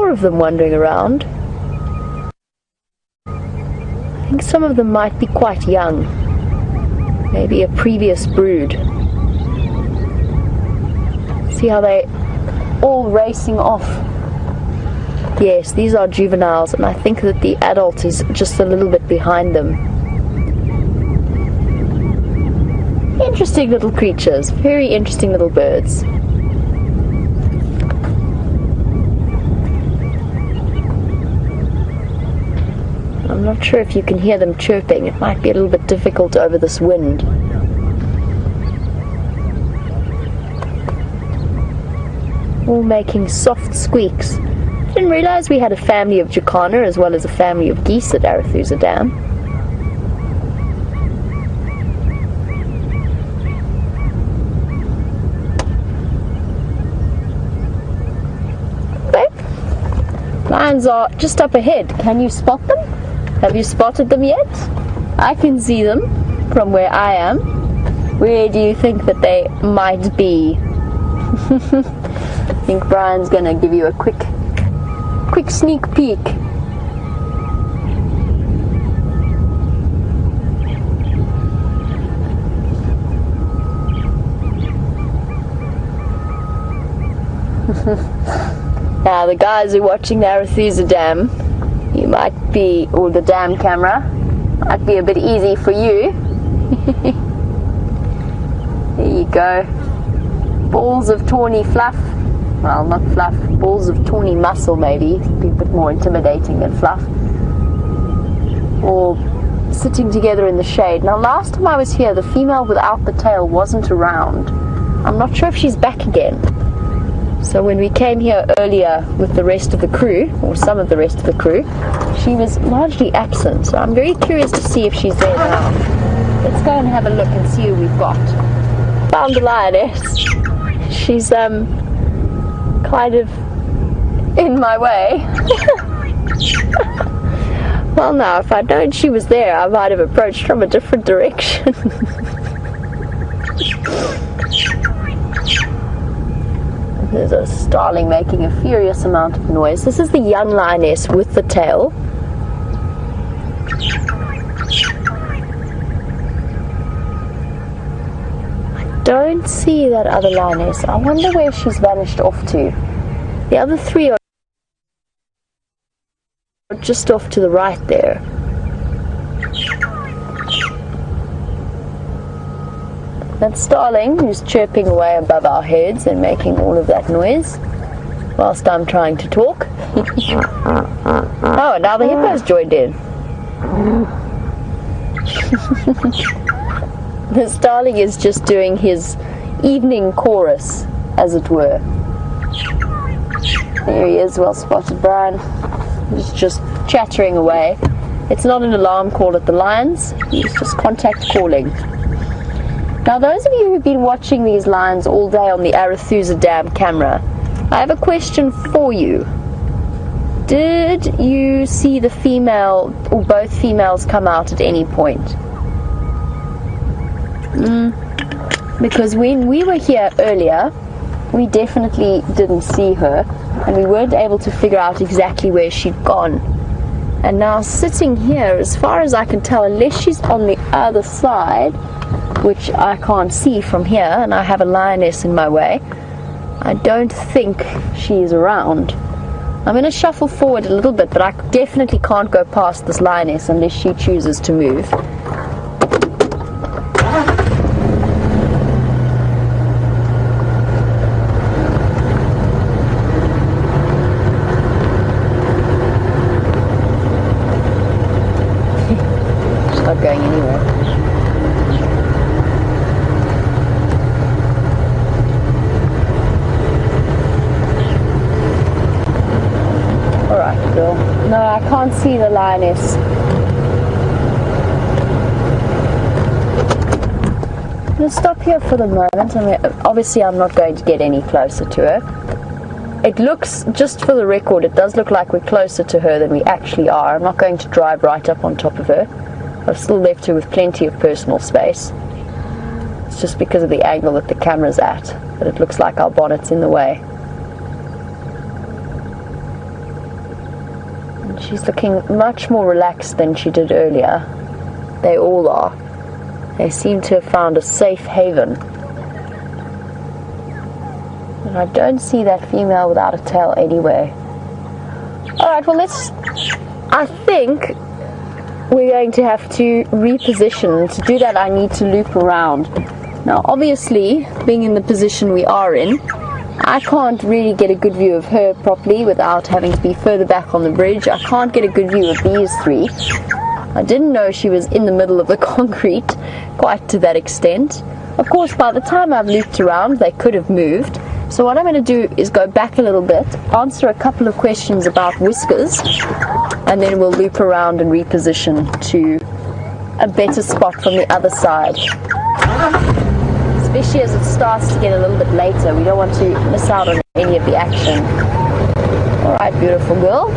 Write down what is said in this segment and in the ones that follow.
more of them wandering around. I think some of them might be quite young. Maybe a previous brood. See how they all racing off. Yes, these are juveniles, and I think that the adult is just a little bit behind them. Interesting little creatures, very interesting little birds. I'm not sure if you can hear them chirping. It might be a little bit difficult over this wind. All making soft squeaks. Didn't realize we had a family of jacana as well as a family of geese at Arathusa Dam. Okay. Lions are just up ahead. Can you spot them? Have you spotted them yet? I can see them from where I am. Where do you think that they might be? I think Brian's gonna give you a quick sneak peek. Now the guys who are watching the Arathusa Dam, you might be, or the dam camera, might be a bit easy for you. There you go. Balls of tawny fluff. Well, not fluff. Balls of tawny muscle, maybe. Be a bit more intimidating than fluff. All sitting together in the shade. Now, last time I was here, the female without the tail wasn't around. I'm not sure if she's back again. So when we came here earlier with the rest of the crew, or some of the rest of the crew, she was largely absent. So I'm very curious to see if she's there now. Let's go and have a look and see who we've got. Found the lioness. She's kind of in my way. Well, now, if I'd known she was there, I might have approached from a different direction. There's a starling making a furious amount of noise. This is the young lioness with the tail. I don't see that other lioness. I wonder where she's vanished off to. The other three are just off to the right there. That starling who's chirping away above our heads and making all of that noise whilst I'm trying to talk. Oh, and now the hippo's joined in. The starling is just doing his evening chorus, as it were. There he is, well spotted, Brian. He's just chattering away. It's not an alarm call at the lions, he's just contact calling. Now, those of you who've been watching these lions all day on the Arathusa Dam camera, I have a question for you. Did you see the female or both females come out at any point? Because when we were here earlier, we definitely didn't see her, and we weren't able to figure out exactly where she'd gone. And now sitting here, as far as I can tell, unless she's on the other side, which I can't see from here, and I have a lioness in my way, I don't think she's around. I'm going to shuffle forward a little bit, but I definitely can't go past this lioness unless she chooses to move. She's not going anywhere. No, I can't see the lioness. I'm going to stop here for the moment. I mean, obviously I'm not going to get any closer to her. It looks, just for the record, it does look like we're closer to her than we actually are. I'm not going to drive right up on top of her. I've still left her with plenty of personal space. It's just because of the angle that the camera's at, that it looks like our bonnet's in the way. She's looking much more relaxed than she did earlier. They all are. They seem to have found a safe haven. And I don't see that female without a tail anyway. Alright, well I think we're going to have to reposition. To do that I need to loop around. Now obviously, being in the position we are in, I can't really get a good view of her properly without having to be further back on the bridge. I can't get a good view of these three. I didn't know she was in the middle of the concrete quite to that extent. Of course, by the time I've looped around, they could have moved. So what I'm going to do is go back a little bit, answer a couple of questions about whiskers, and then we'll loop around and reposition to a better spot from the other side. Especially as it starts to get a little bit later, we don't want to miss out on any of the action. Alright, beautiful girl.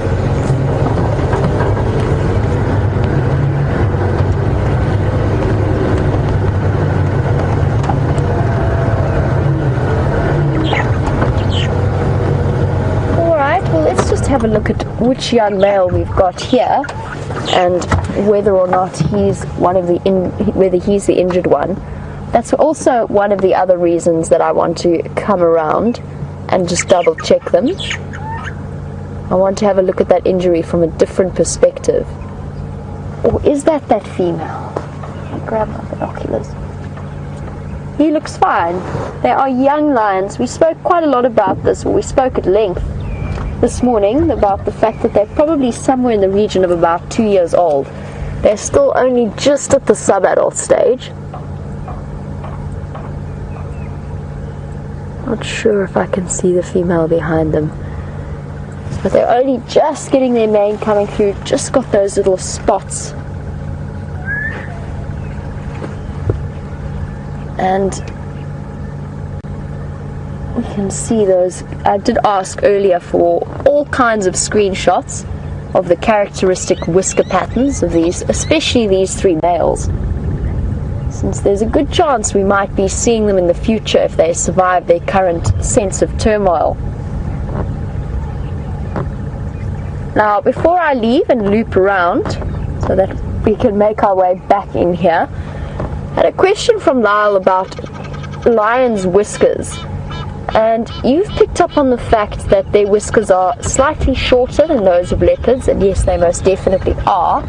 Alright, well let's just have a look at which young male we've got here and whether or not he's whether he's the injured one. That's also one of the other reasons that I want to come around and just double check them. I want to have a look at that injury from a different perspective. Or is that female? I'll grab my binoculars. He looks fine. They are young lions. We spoke quite a lot about this, or we spoke at length this morning about the fact that they're probably somewhere in the region of about 2 years old. They're still only just at the sub-adult stage. Not sure if I can see the female behind them, but they're only just getting their mane coming through, just got those little spots. And we can see those. I did ask earlier for all kinds of screenshots of the characteristic whisker patterns of these, especially these three males, since there's a good chance we might be seeing them in the future if they survive their current sense of turmoil. Now, before I leave and loop around so that we can make our way back in here, I had a question from Lyle about lions' whiskers. And you've picked up on the fact that their whiskers are slightly shorter than those of leopards, and yes, they most definitely are.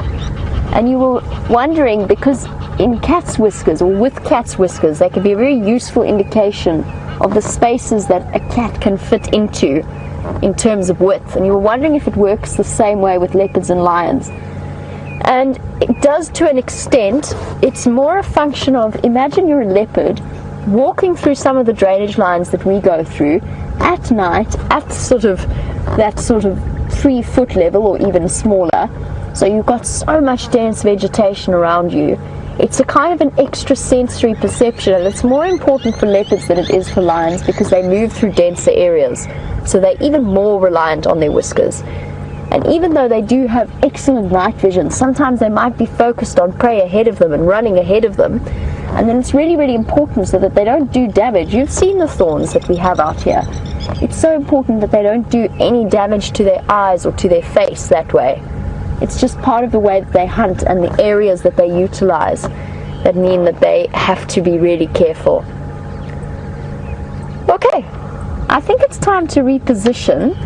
And you were wondering, because in cats' whiskers, or with cats' whiskers, they can be a very useful indication of the spaces that a cat can fit into in terms of width. And you were wondering if it works the same way with leopards and lions. And it does to an extent. It's more a function of, imagine you're a leopard walking through some of the drainage lines that we go through at night at that sort of 3 foot level or even smaller. So you've got so much dense vegetation around you. It's a kind of an extra sensory perception, and it's more important for leopards than it is for lions because they move through denser areas. So they're even more reliant on their whiskers. And even though they do have excellent night vision, sometimes they might be focused on prey ahead of them and running ahead of them. And then it's really, really important so that they don't do damage. You've seen the thorns that we have out here. It's so important that they don't do any damage to their eyes or to their face that way. It's just part of the way that they hunt and the areas that they utilize that mean that they have to be really careful. Okay, I think it's time to reposition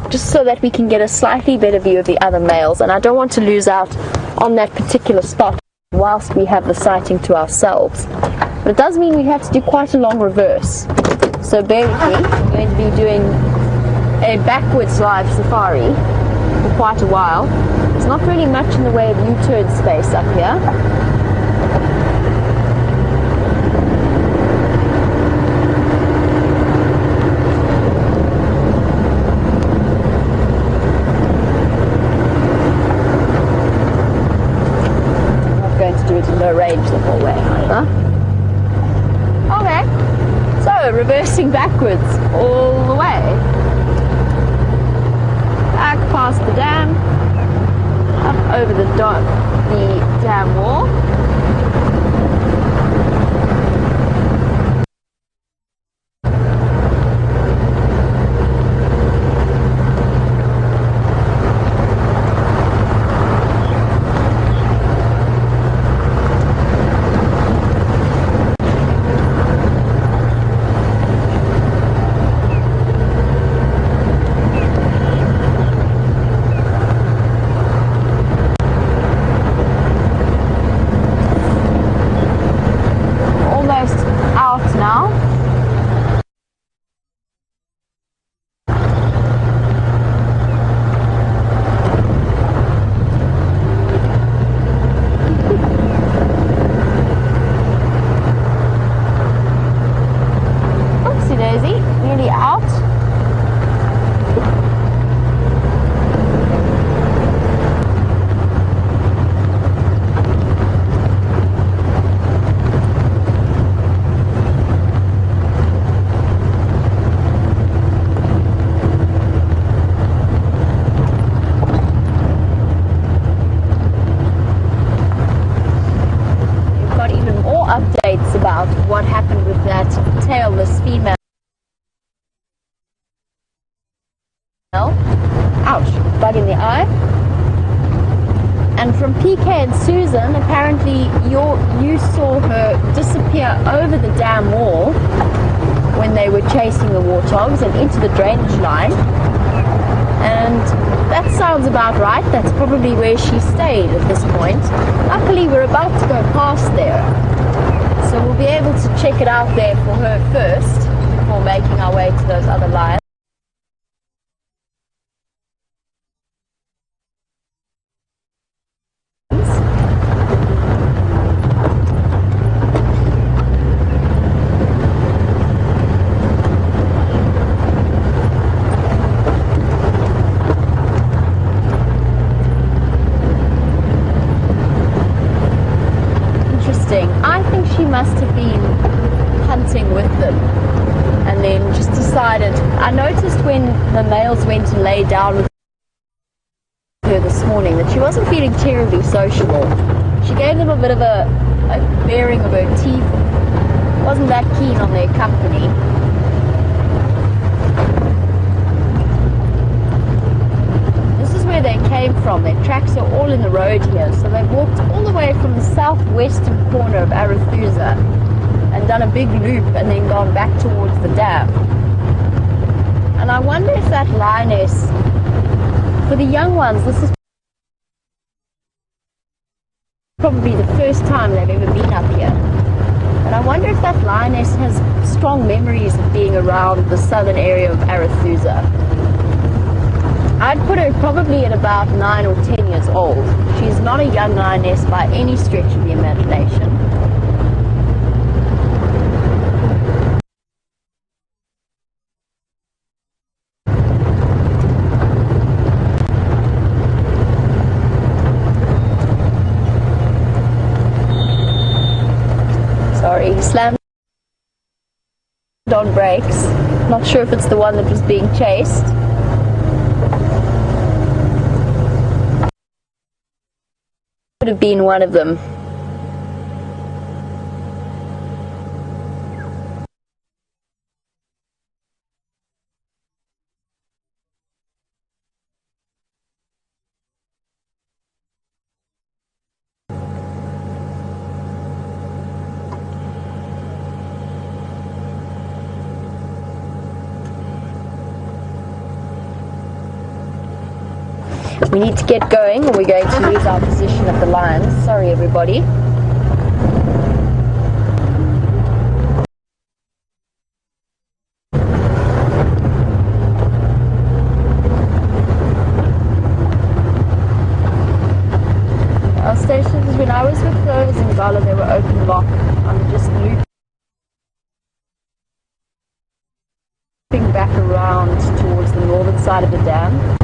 just so that we can get a slightly better view of the other males, and I don't want to lose out on that particular spot whilst we have the sighting to ourselves. But it does mean we have to do quite a long reverse. So bear with me, I'm going to be doing a backwards live safari for quite a while. There's not really much in the way of U-turn space up here. No range the whole way either. Okay, so reversing backwards all the way, back past the dam, up over the dam wall, out what happened with that tailless female. Ouch, bug in the eye. And from PK and Susan, apparently you saw her disappear over the dam wall when they were chasing the warthogs and into the drainage line. And that sounds about right. That's probably where she stayed at this point. Luckily, we're about to go past there, so we'll be able to check it out there for her first before making our way to those other lions. I think she must have been hunting with them and then just decided. I noticed when the males went to lay down with her this morning that she wasn't feeling terribly sociable. She gave them a bit of a baring of her teeth, wasn't that keen on their company. Where they came from. Their tracks are all in the road here, so they've walked all the way from the southwestern corner of Arethusa and done a big loop and then gone back towards the dam. And I wonder if that lioness, for the young ones, this is probably the first time they've ever been up here. And I wonder if that lioness has strong memories of being around the southern area of Arethusa. I'd put her probably at about 9 or 10 years old. She's not a young lioness by any stretch of the imagination. Sorry, he slammed on brakes. Not sure if it's the one that was being chased. Could have been one of them. We need to get going or we're going to lose our position at the lions. Sorry everybody. Our stations, when I was with those in Gala, they were open lock. I'm just looping back around towards the northern side of the dam.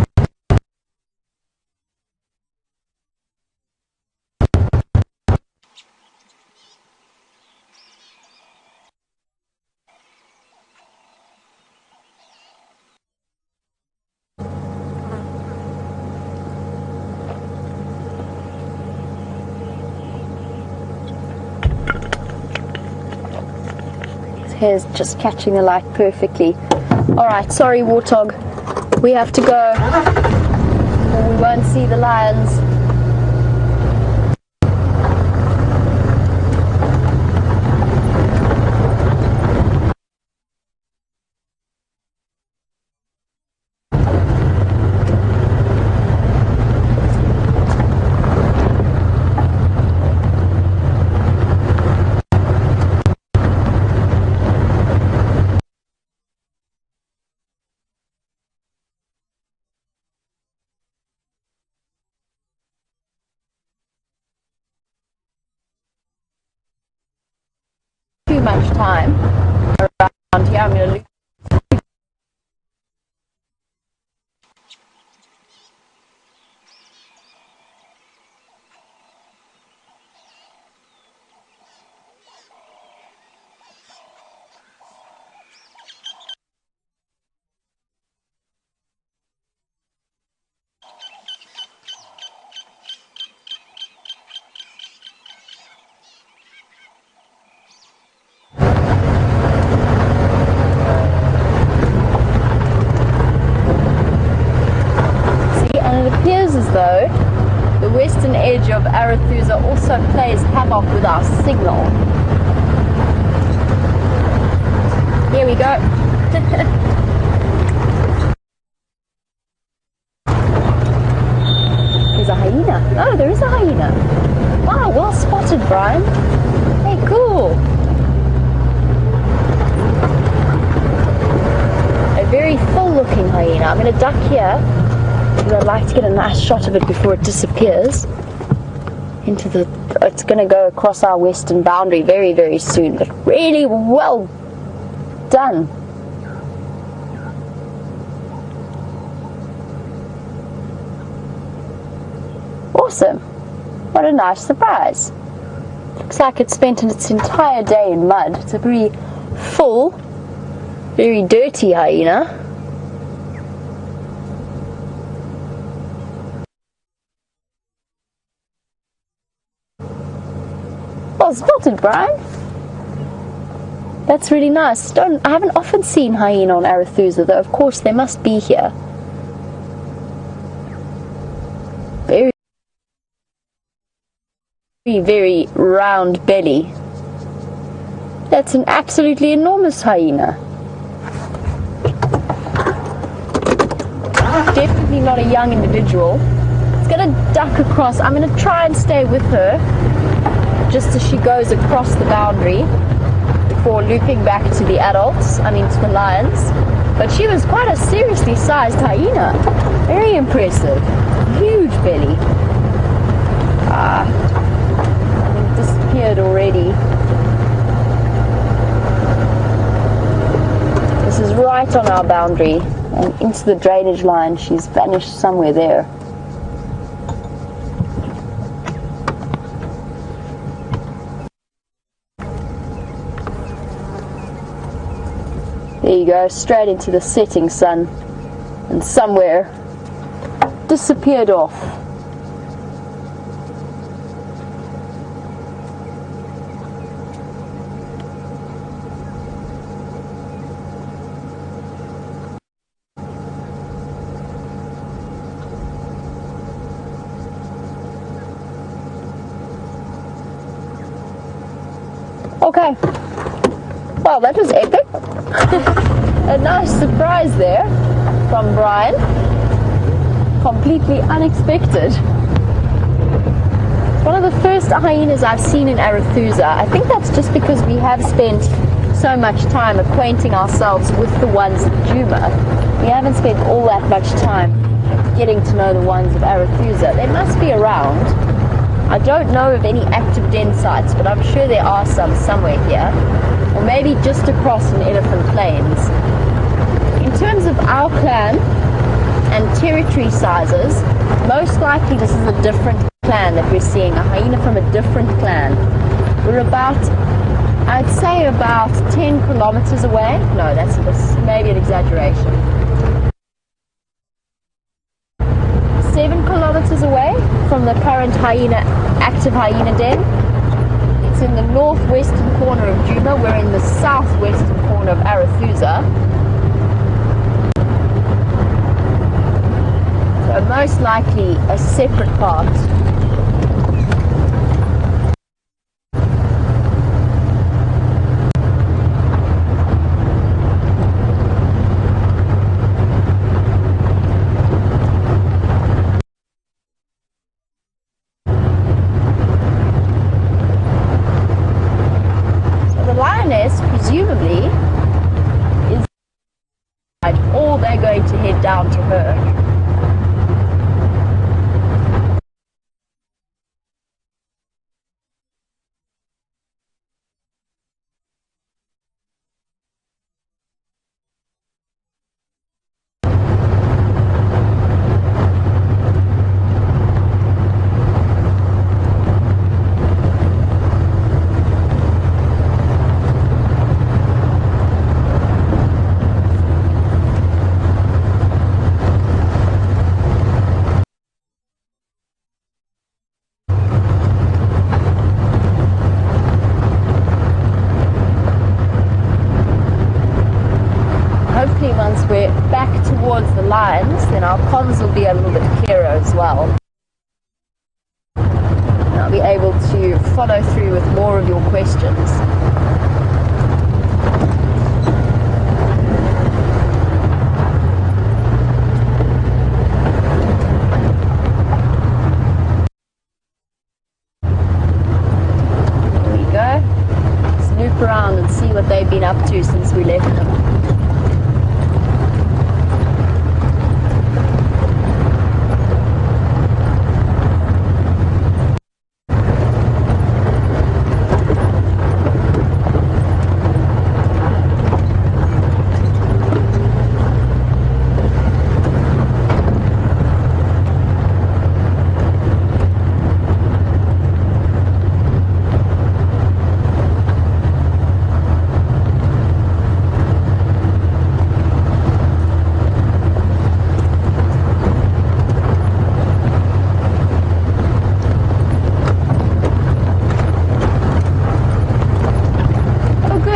Hair's just catching the light perfectly. Alright, sorry warthog. We have to go or we won't see the lions. Too much time around here. I'm going to loop. image of Arethusa also plays havoc with our signal. Here we go. There's a hyena. Oh, there is a hyena. Wow, well spotted, Brian. Hey, cool. A very full-looking hyena. I'm going to duck here because I'd like to get a nice shot of it before it disappears into the... It's going to go across our western boundary very, very soon, but really well done. Awesome. What a nice surprise. Looks like it spent its entire day in mud. It's a very full, very dirty hyena. Well spotted, Brian. That's really nice. I haven't often seen hyena on Arethusa, though of course they must be here. Very, very round belly. That's an absolutely enormous hyena. Definitely not a young individual. It's going to duck across. I'm going to try and stay with her just as she goes across the boundary before looping back to the adults, to the lions. But she was quite a seriously sized hyena. Very impressive. Huge belly. It disappeared already. This is right on our boundary and into the drainage line. She's vanished somewhere there. There you go, straight into the setting sun, and somewhere disappeared off. Okay, well that was epic. A nice surprise there from Brian. Completely unexpected. It's one of the first hyenas I've seen in Arethusa. I think that's just because we have spent so much time acquainting ourselves with the ones of Djuma. We haven't spent all that much time getting to know the ones of Arethusa. They must be around. I don't know of any active den sites, but I'm sure there are some somewhere here. Or maybe just across an elephant plains. In terms of our clan and territory sizes, most likely this is a different clan that we're seeing, a hyena from a different clan. We're about, I'd say about 10 kilometers away. No, that's maybe an exaggeration. 7 kilometers away from the current active hyena den. It's in the northwestern corner of Djuma. We're in the southwestern corner of Arethusa. So most likely a separate part. Presumably is or they're going to head down to her. Hopefully once we're back towards the lions, then our comms will be a little bit clearer as well. follow through with more of your questions. There we go. Snoop around and see what they've been up to since we left them.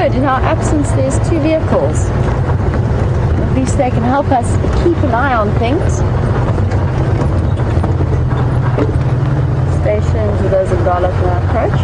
In our absence, there's 2 vehicles. At least they can help us keep an eye on things. Stations with those umbrellas in our approach.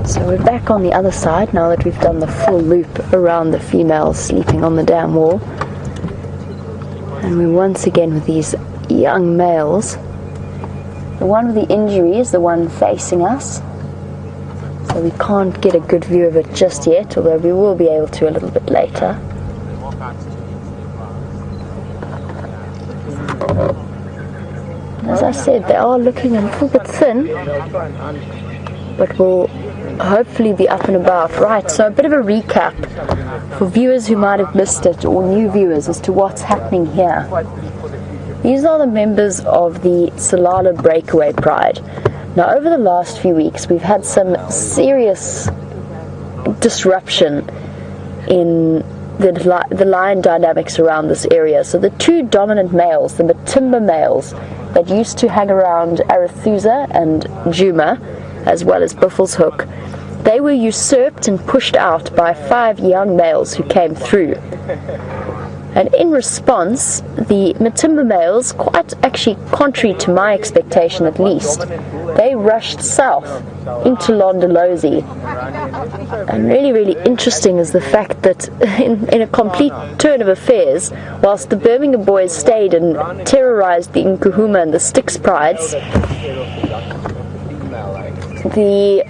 So we're back on the other side now that we've done the full loop around the females sleeping on the dam wall. And we're once again with these young males. The one with the injury is the one facing us. So we can't get a good view of it just yet, although we will be able to a little bit later. As I said, they are looking a little bit thin, but will hopefully be up and about. Right, so a bit of a recap for viewers who might have missed it, or new viewers, as to what's happening here. These are the members of the Tsalala Breakaway Pride. Now, over the last few weeks, we've had some serious disruption in the lion dynamics around this area. So the 2 dominant males, the Matimba males, that used to hang around Arathusa and Djuma, as well as Buffelshoek, they were usurped and pushed out by 5 young males who came through. And in response, the Matimba males, quite actually contrary to my expectation at least, they rushed south into Londolozi. And really interesting is the fact that in a complete turn of affairs, whilst the Birmingham boys stayed and terrorized the Nkuhuma and the Styx prides, the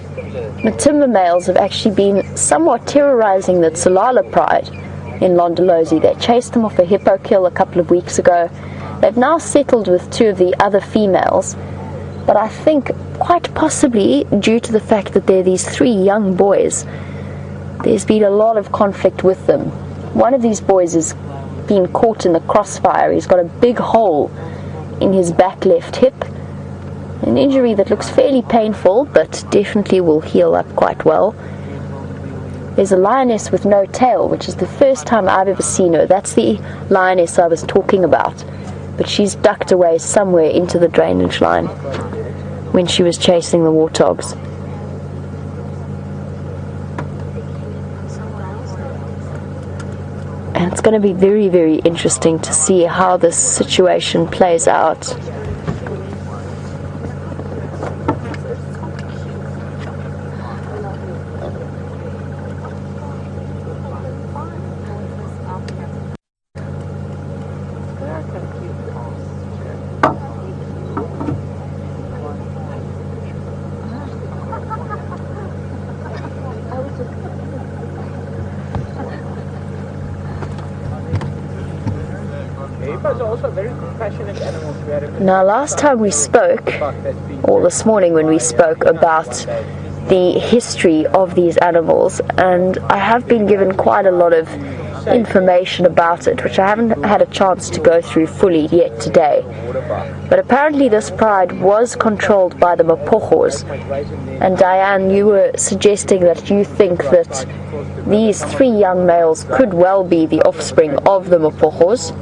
Matimba males have actually been somewhat terrorizing the Tsalala pride in Londolozi. They chased them off a hippo kill a couple of weeks ago. They've now settled with 2 of the other females, but I think quite possibly due to the fact that they're these 3 young boys, there's been a lot of conflict with them. One of these boys has been caught in the crossfire. He's got a big hole in his back left hip, an injury that looks fairly painful but definitely will heal up quite well. There's a lioness with no tail, which is the first time I've ever seen her. That's the lioness I was talking about, but she's ducked away somewhere into the drainage line when she was chasing the warthogs. And it's going to be very interesting to see how this situation plays out. hippos are also very compassionate animals. Now, last time we spoke, or this morning when we spoke about the history of these animals, and I have been given quite a lot of information about it, which I haven't had a chance to go through fully yet today. But apparently this pride was controlled by the Mapojos, and Diane, you were suggesting that you think that these 3 young males could well be the offspring of the Mapojos,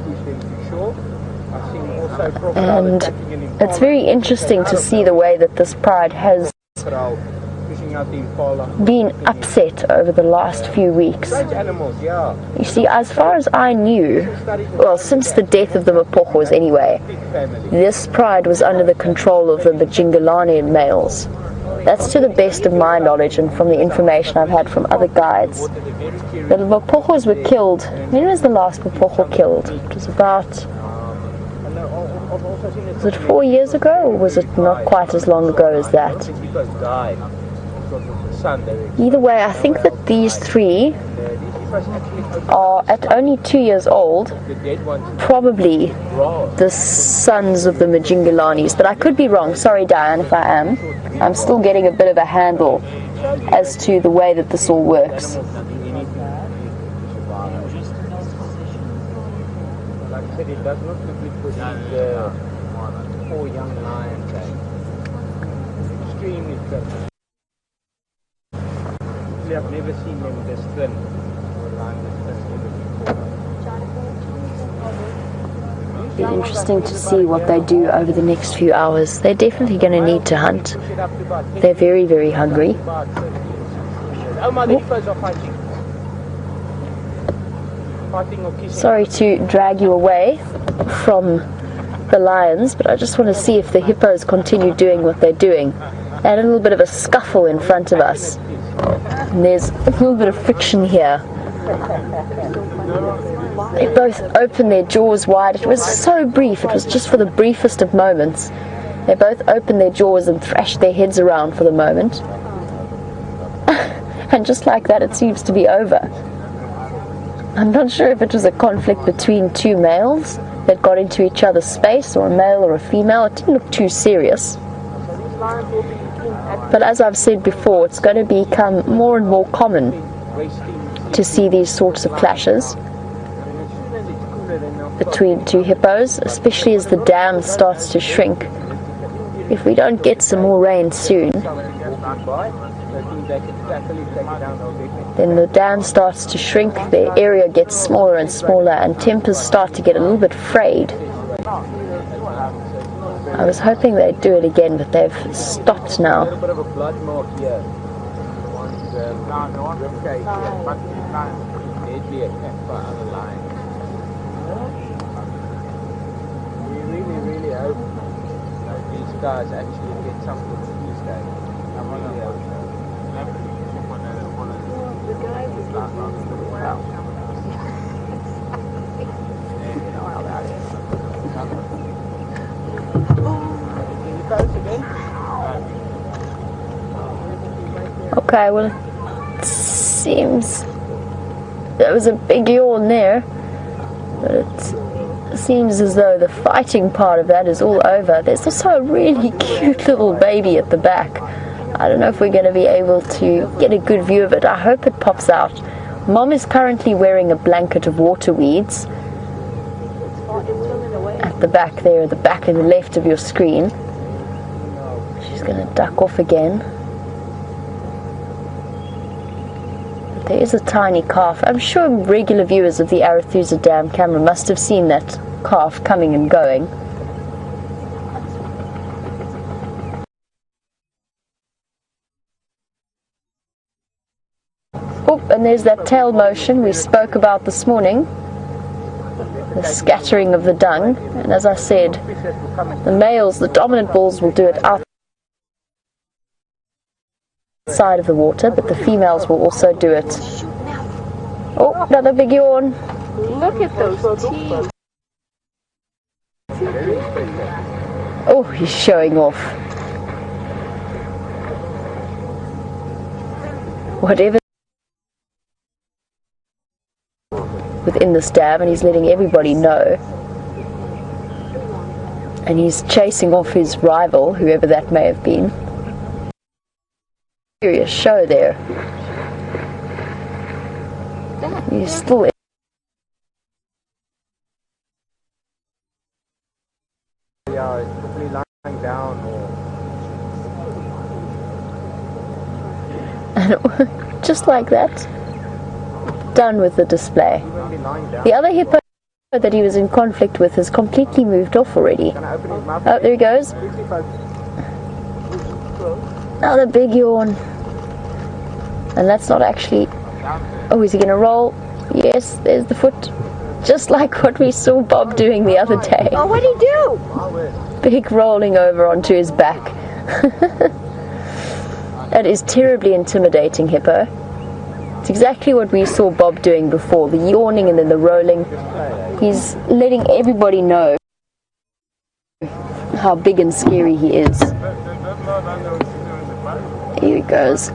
and it's very interesting to see the way that this pride has been upset over the last few weeks. You see, as far as I knew, well, since the death of the Mapojos anyway, this pride was under the control of the Majingalanian males. That's to the best of my knowledge and from the information I've had from other guides. The Mapojos were killed. When was the last Mapojo killed? It was about... was it 4 years ago, or was it not quite as long ago as that? Either way, I think that these 3 are at only 2 years old, probably the sons of the Majingalanis, but I could be wrong. Sorry, Diane, if I am. I'm still getting a bit of a handle as to the way that this all works. Like I said, it does not look good for these 4 young lions. Extremely thin. I've never seen them this thin, or a lion this thin before. It'll be interesting to see what they do over the next few hours. They're definitely going to need to hunt. They're very, very hungry. Sorry to drag you away from the lions, but I just want to see if the hippos continue doing what they're doing. They had a little bit of a scuffle in front of us. And there's a little bit of friction here. They both opened their jaws wide. It was so brief, it was just for the briefest of moments. They both opened their jaws and thrashed their heads around for the moment. And just like that, it seems to be over. I'm not sure if it was a conflict between 2 males that got into each other's space, or a male or a female. It didn't look too serious. But as I've said before, it's going to become more and more common to see these sorts of clashes between 2 hippos, especially as the dam starts to shrink. If we don't get some more rain soon, then the dam starts to shrink, the area gets smaller and smaller, and tempers start to get a little bit frayed. I was hoping they'd do it again, but they've stopped now. We really hope these guys actually get something these days. Okay, well, it seems there was a big yawn there, but it seems as though the fighting part of that is all over. There's also a really cute little baby at the back. I don't know if we're going to be able to get a good view of it. I hope it pops out. Mom is currently wearing a blanket of water weeds at the back there, at the back and the left of your screen. She's going to duck off again. But there is a tiny calf. I'm sure regular viewers of the Arathusa Dam camera must have seen that calf coming and going. Oh, and there's that tail motion we spoke about this morning. The scattering of the dung. And as I said, the males, the dominant bulls, will do it outside of the water, but the females will also do it. Oh, another big yawn. Look at those teeth. Oh, he's showing off. Whatever within this dam, and he's letting everybody know And he's chasing off his rival, whoever that may have been. Serious show there. He's still Yeah, it's probably lying down or... and just like that, done with the display. He won't be lying down. The other hippo that he was in conflict with has completely moved off already. Can I open his mouth? Oh, there he goes. Quickly, folks. Another big yawn. And that's not actually... Oh, is he going to roll? Yes, there's the foot. Just like what we saw Bob doing the other day. Oh, what'd he do? Big rolling over onto his back. That is terribly intimidating, hippo. It's exactly what we saw Bob doing before. The yawning and then the rolling. He's letting everybody know how big and scary he is. Here he goes.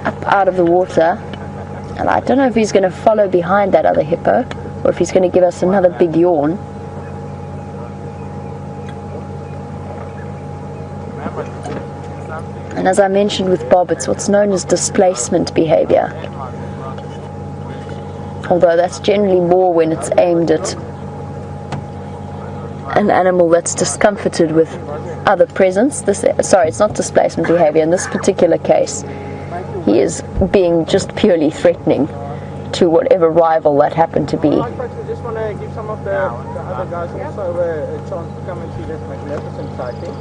Up out of the water. And I don't know if he's going to follow behind that other hippo or if he's going to give us another big yawn. And as I mentioned with Bob, it's what's known as displacement behavior. Although that's generally more when it's aimed at an animal that's discomforted with other presence. Sorry, it's not displacement behavior. In this particular case, he is being just purely threatening to whatever rival that happened to be. Right, folks, we just want to give some of the other guys also a chance to come and see this magnificent sighting.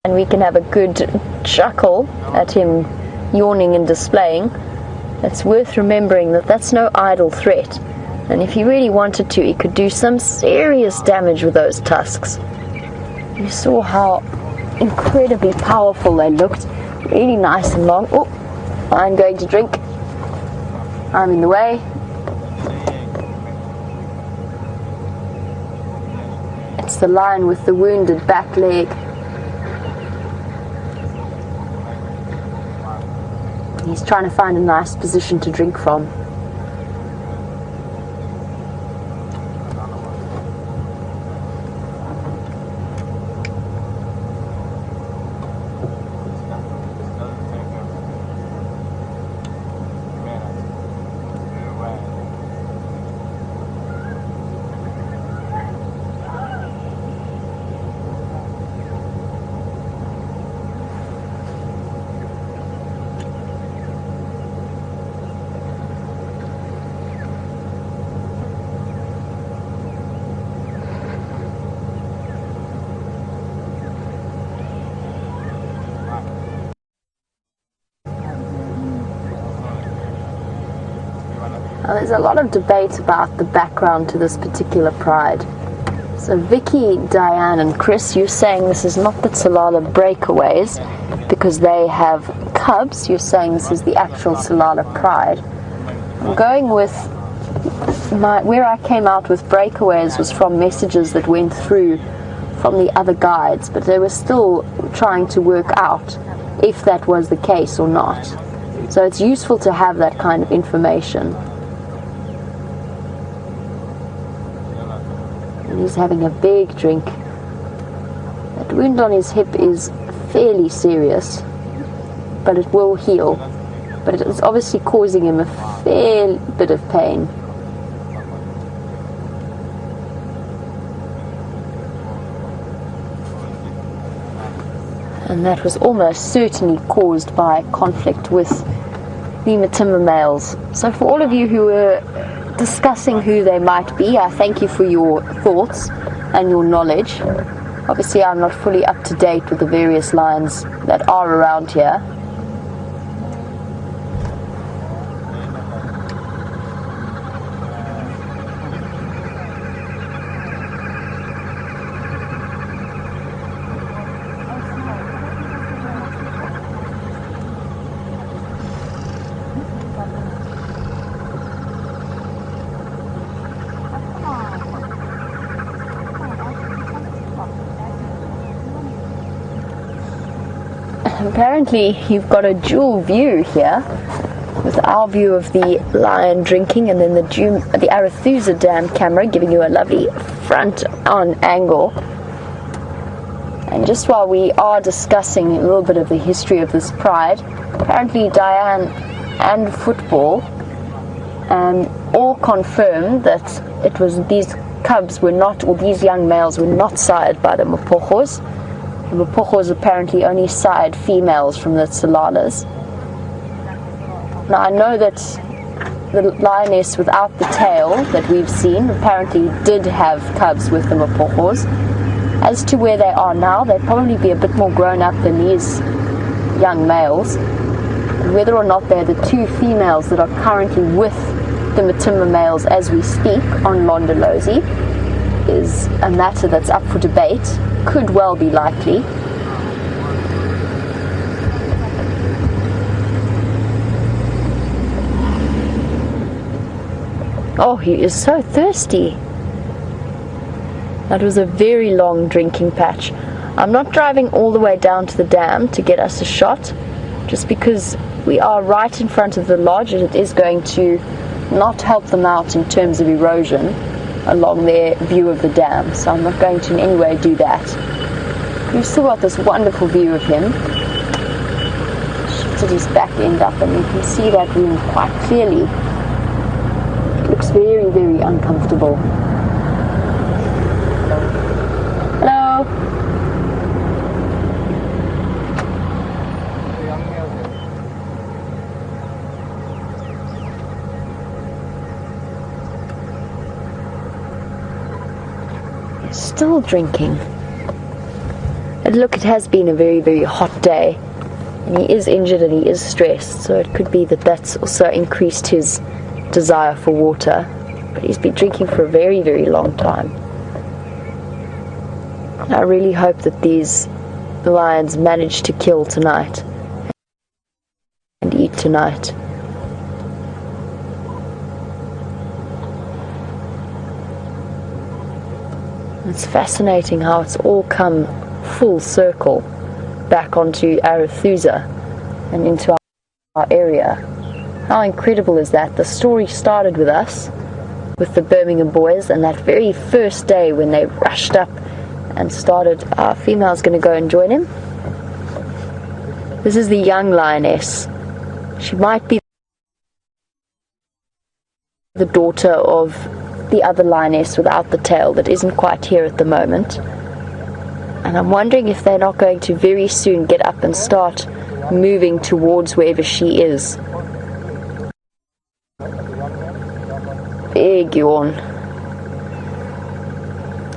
And we can have a good chuckle at him yawning and displaying. It's worth remembering that that's no idle threat. And if he really wanted to, he could do some serious damage with those tusks. You saw how incredibly powerful they looked. Really nice and long. Oh, I'm going to drink. I'm in the way. It's the lion with the wounded back leg. He's trying to find a nice position to drink from. Now, there's a lot of debate about the background to this particular pride. So Vicky, Diane and Chris, you're saying this is not the Tsalala breakaways because they have cubs. You're saying this is the actual Tsalala pride. I'm going with where I came out with breakaways was from messages that went through from the other guides, but they were still trying to work out if that was the case or not. So it's useful to have that kind of information. And he's having a big drink. That wound on his hip is fairly serious, but it will heal. But it is obviously causing him a fair bit of pain. And that was almost certainly caused by conflict with the Matimba males. So for all of you who were discussing who they might be, I thank you for your thoughts and your knowledge. Obviously I'm not fully up to date with the various lions that are around here. Apparently you've got a dual view here, with our view of the lion drinking and then the Arathusa Dam camera giving you a lovely front-on angle. And just while we are discussing a little bit of the history of this pride, apparently Diane and football all confirmed that it was these cubs were not, or these young males were not sired by the Mapojos. The Mapojos apparently only sired females from the Tsalalas. Now I know that the lioness without the tail that we've seen apparently did have cubs with the Mapojos. As to where they are now, they'd probably be a bit more grown up than these young males. Whether or not they're the two females that are currently with the Matimba males as we speak on Londolozi is a matter that's up for debate. Could well be likely. Oh, he is so thirsty. That was a very long drinking patch. I'm not driving all the way down to the dam to get us a shot, just because we are right in front of the lodge and it is going to not help them out in terms of erosion along their view of the dam. So I'm not going to in any way do that. We've still got this wonderful view of him. Shifted his back end up and you can see that room quite clearly. Looks very, very uncomfortable. Hello. He's still drinking. And look, it has been a very, very hot day. And he is injured and he is stressed, so it could be that that's also increased his desire for water, but he's been drinking for a very, very long time. I really hope that these lions manage to kill tonight and eat tonight. It's fascinating how it's all come full circle back onto Arathusa and into our area. How incredible is that? The story started with us, with the Birmingham boys, and that very first day when they rushed up and started, our female's going to go and join him. This is the young lioness. She might be the daughter of the other lioness without the tail that isn't quite here at the moment. And I'm wondering if they're not going to very soon get up and start moving towards wherever she is. Big yawn.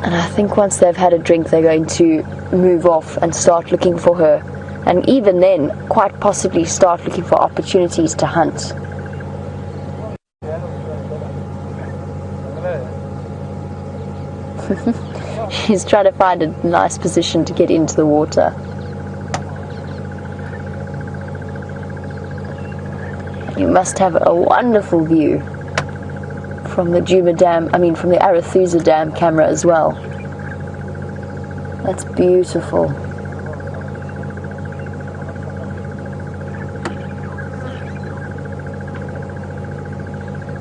And I think once they've had a drink they're going to move off and start looking for her, and even then quite possibly start looking for opportunities to hunt. She's trying to find a nice position to get into the water. You must have a wonderful view from the Djuma Dam, from the Arathusa Dam camera as well. That's beautiful.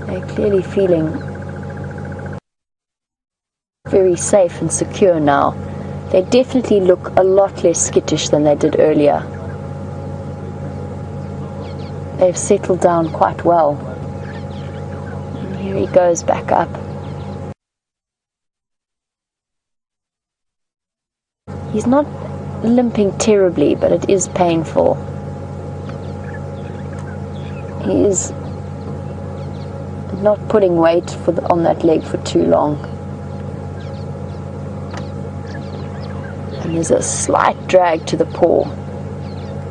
They're clearly feeling very safe and secure now. They definitely look a lot less skittish than they did earlier. They've settled down quite well. Here he goes back up. He's not limping terribly, but it is painful. He is not putting weight on that leg for too long. And there's a slight drag to the paw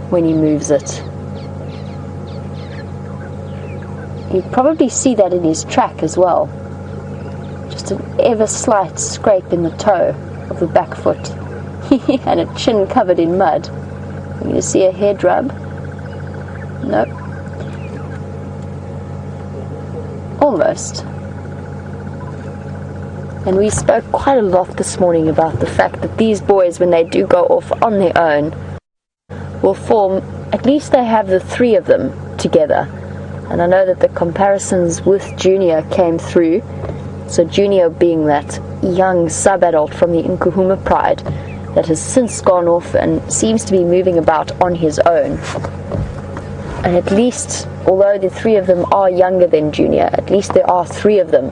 when he moves it. You probably see that in his track as well. Just an ever slight scrape in the toe of the back foot. And a chin covered in mud. You see a head rub? Nope. Almost. And we spoke quite a lot this morning about the fact that these boys, when they do go off on their own, will form, at least they have the three of them together. And I know that the comparisons with Junior came through. So Junior being that young sub-adult from the Nkuhuma pride that has since gone off and seems to be moving about on his own. And at least, although the three of them are younger than Junior, at least there are three of them,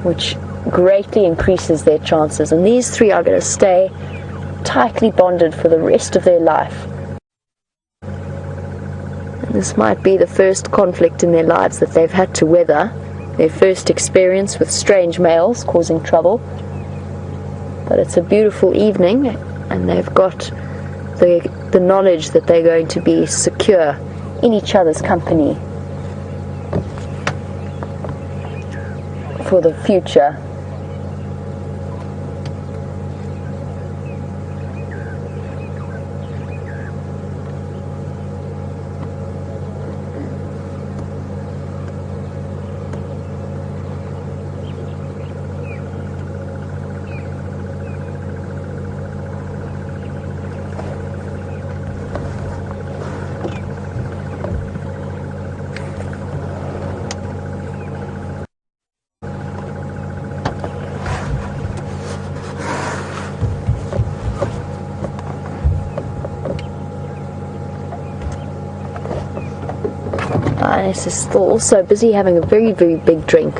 which greatly increases their chances. And these three are going to stay tightly bonded for the rest of their life. And this might be the first conflict in their lives that they've had to weather, their first experience with strange males causing trouble. But it's a beautiful evening, and they've got the knowledge that they're going to be secure in each other's company for the future. Lioness is still also busy having a very, very big drink.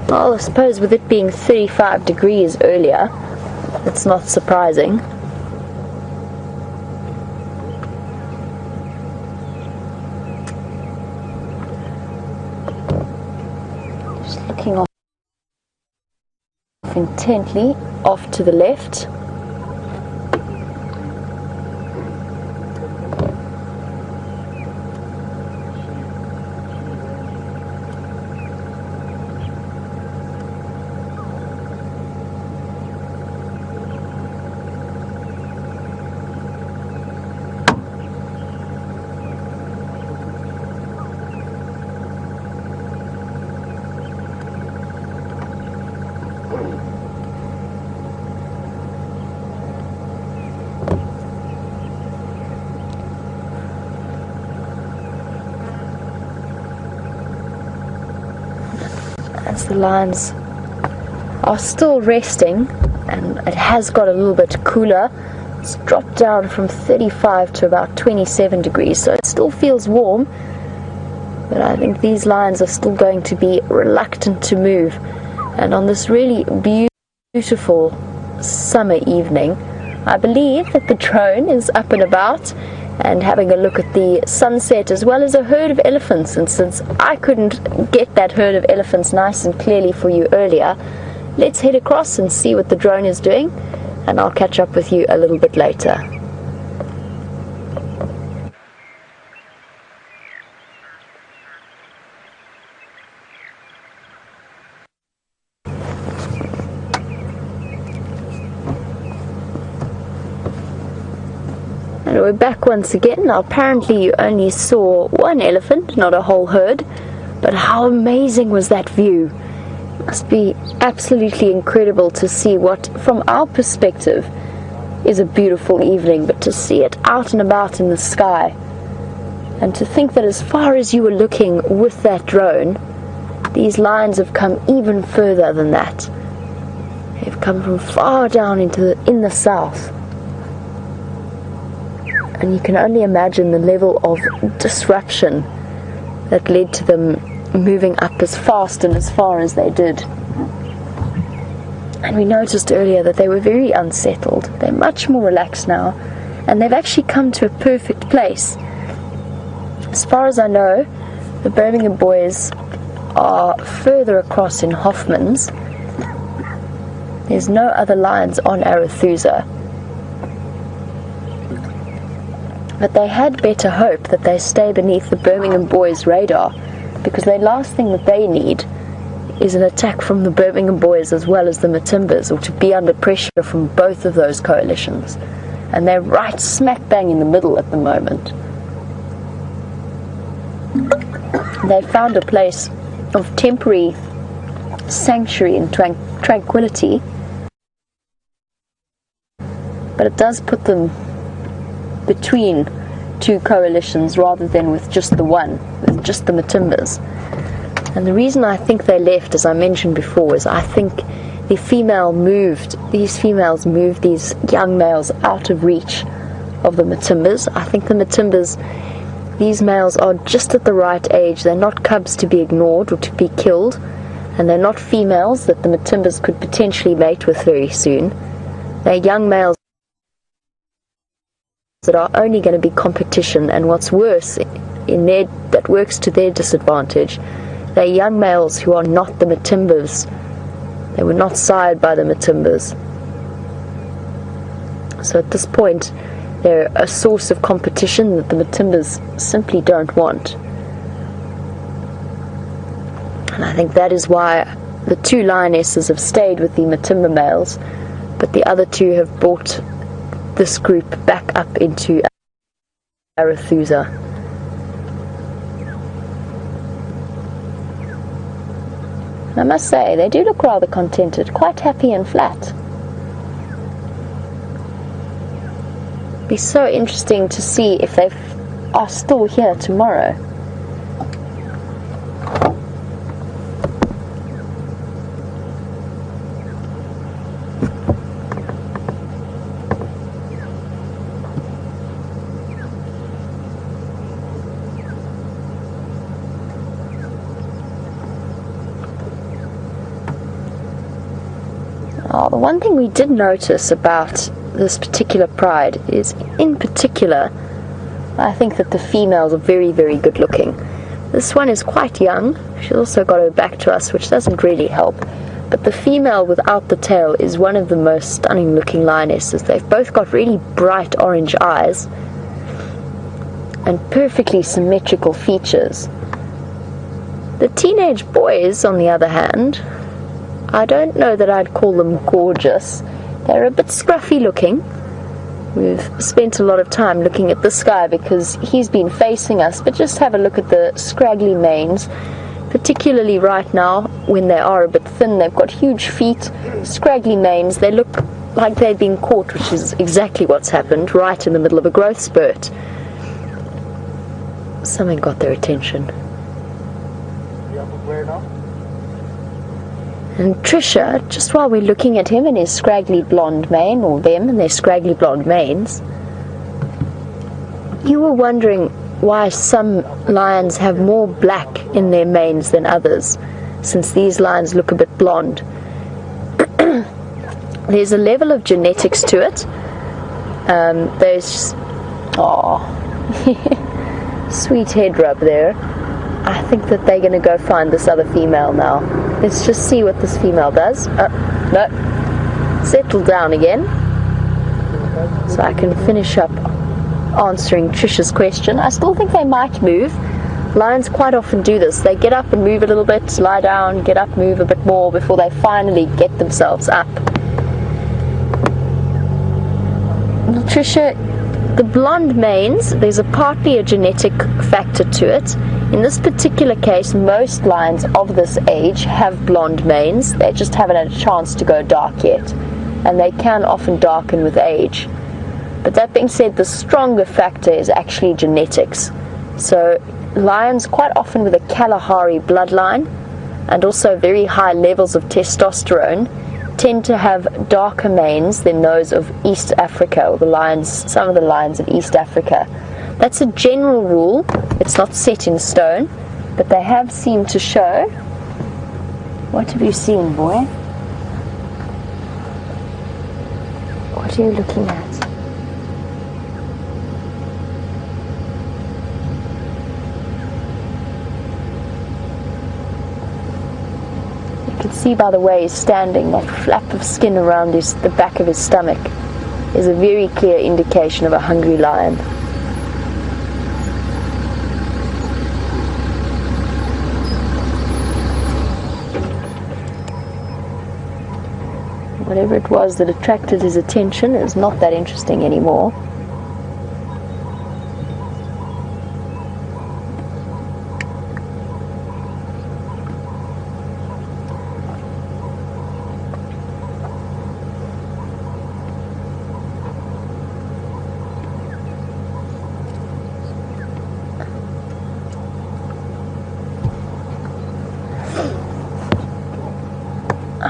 Well, I suppose with it being 35 degrees earlier, it's not surprising. Just looking off intently, off to the left. As the lions are still resting, and it has got a little bit cooler. It's dropped down from 35 to about 27 degrees, so it still feels warm, but I think these lions are still going to be reluctant to move. And on this really beautiful summer evening, I believe that the drone is up and about and having a look at the sunset, as well as a herd of elephants. And since I couldn't get that herd of elephants nice and clearly for you earlier, let's head across and see what the drone is doing, and I'll catch up with you a little bit later. And we're back once again. Now apparently you only saw one elephant, not a whole herd, but how amazing was that view? It must be absolutely incredible to see what, from our perspective, is a beautiful evening, but to see it out and about in the sky, and to think that as far as you were looking with that drone, these lions have come even further than that. They've come from far down in the south. And you can only imagine the level of disruption that led to them moving up as fast and as far as they did. And we noticed earlier that they were very unsettled. They're much more relaxed now, and they've actually come to a perfect place. As far as I know, the Birmingham boys are further across in Hoffman's. There's no other lions on Arathusa. But they had better hope that they stay beneath the Birmingham boys' radar, because the last thing that they need is an attack from the Birmingham boys as well as the Matimbas, or to be under pressure from both of those coalitions. And they're right smack bang in the middle at the moment. They found a place of temporary sanctuary and tranquility, but it does put them between two coalitions rather than with just the one, with just the Matimbas. And the reason I think they left, as I mentioned before, is I think these females moved these young males out of reach of the Matimbas. I think the Matimbas, these males are just at the right age. They're not cubs to be ignored or to be killed, and they're not females that the Matimbas could potentially mate with very soon. They're young males that are only going to be competition, and what's worse, that works to their disadvantage. They're young males who are not the Matimbas. They were not sired by the Matimbas. So at this point, they're a source of competition that the Matimbas simply don't want. And I think that is why the two lionesses have stayed with the Matimba males, but the other two have brought this group back up into Arathusa. I must say, they do look rather contented, quite happy and flat. Be so interesting to see if they are still here tomorrow. Oh, the one thing we did notice about this particular pride is, in particular, I think that the females are very, very good looking. This one is quite young. She's also got her back to us, which doesn't really help. But the female without the tail is one of the most stunning looking lionesses. They've both got really bright orange eyes and perfectly symmetrical features. The teenage boys, on the other hand, I don't know that I'd call them gorgeous. They're a bit scruffy looking. We've spent a lot of time looking at this guy because he's been facing us, but just have a look at the scraggly manes, particularly right now when they are a bit thin. They've got huge feet, scraggly manes. They look like they've been caught, which is exactly what's happened, right in the middle of a growth spurt. Something got their attention. Where now? And Trisha, just while we're looking at him and his scraggly blonde mane, or them and their scraggly blonde manes, you were wondering why some lions have more black in their manes than others, since these lions look a bit blonde. There's a level of genetics to it. There's... oh, sweet head rub there. I think that they're going to go find this other female now. Let's just see what this female does. No. Settle down again. So I can finish up answering Trisha's question. I still think they might move. Lions quite often do this. They get up and move a little bit, lie down, get up, move a bit more before they finally get themselves up. Well, Trisha, the blonde manes, there's partly a genetic factor to it. In this particular case, most lions of this age have blonde manes. They just haven't had a chance to go dark yet, and they can often darken with age. But that being said, the stronger factor is actually genetics. So lions quite often with a Kalahari bloodline and also very high levels of testosterone tend to have darker manes than those of East Africa, or some of the lions of East Africa. That's a general rule. It's not set in stone, but they have seemed to show. What have you seen, boy? What are you looking at? You can see by the way he's standing, that flap of skin around the back of his stomach is a very clear indication of a hungry lion. Whatever it was that attracted his attention is not that interesting anymore.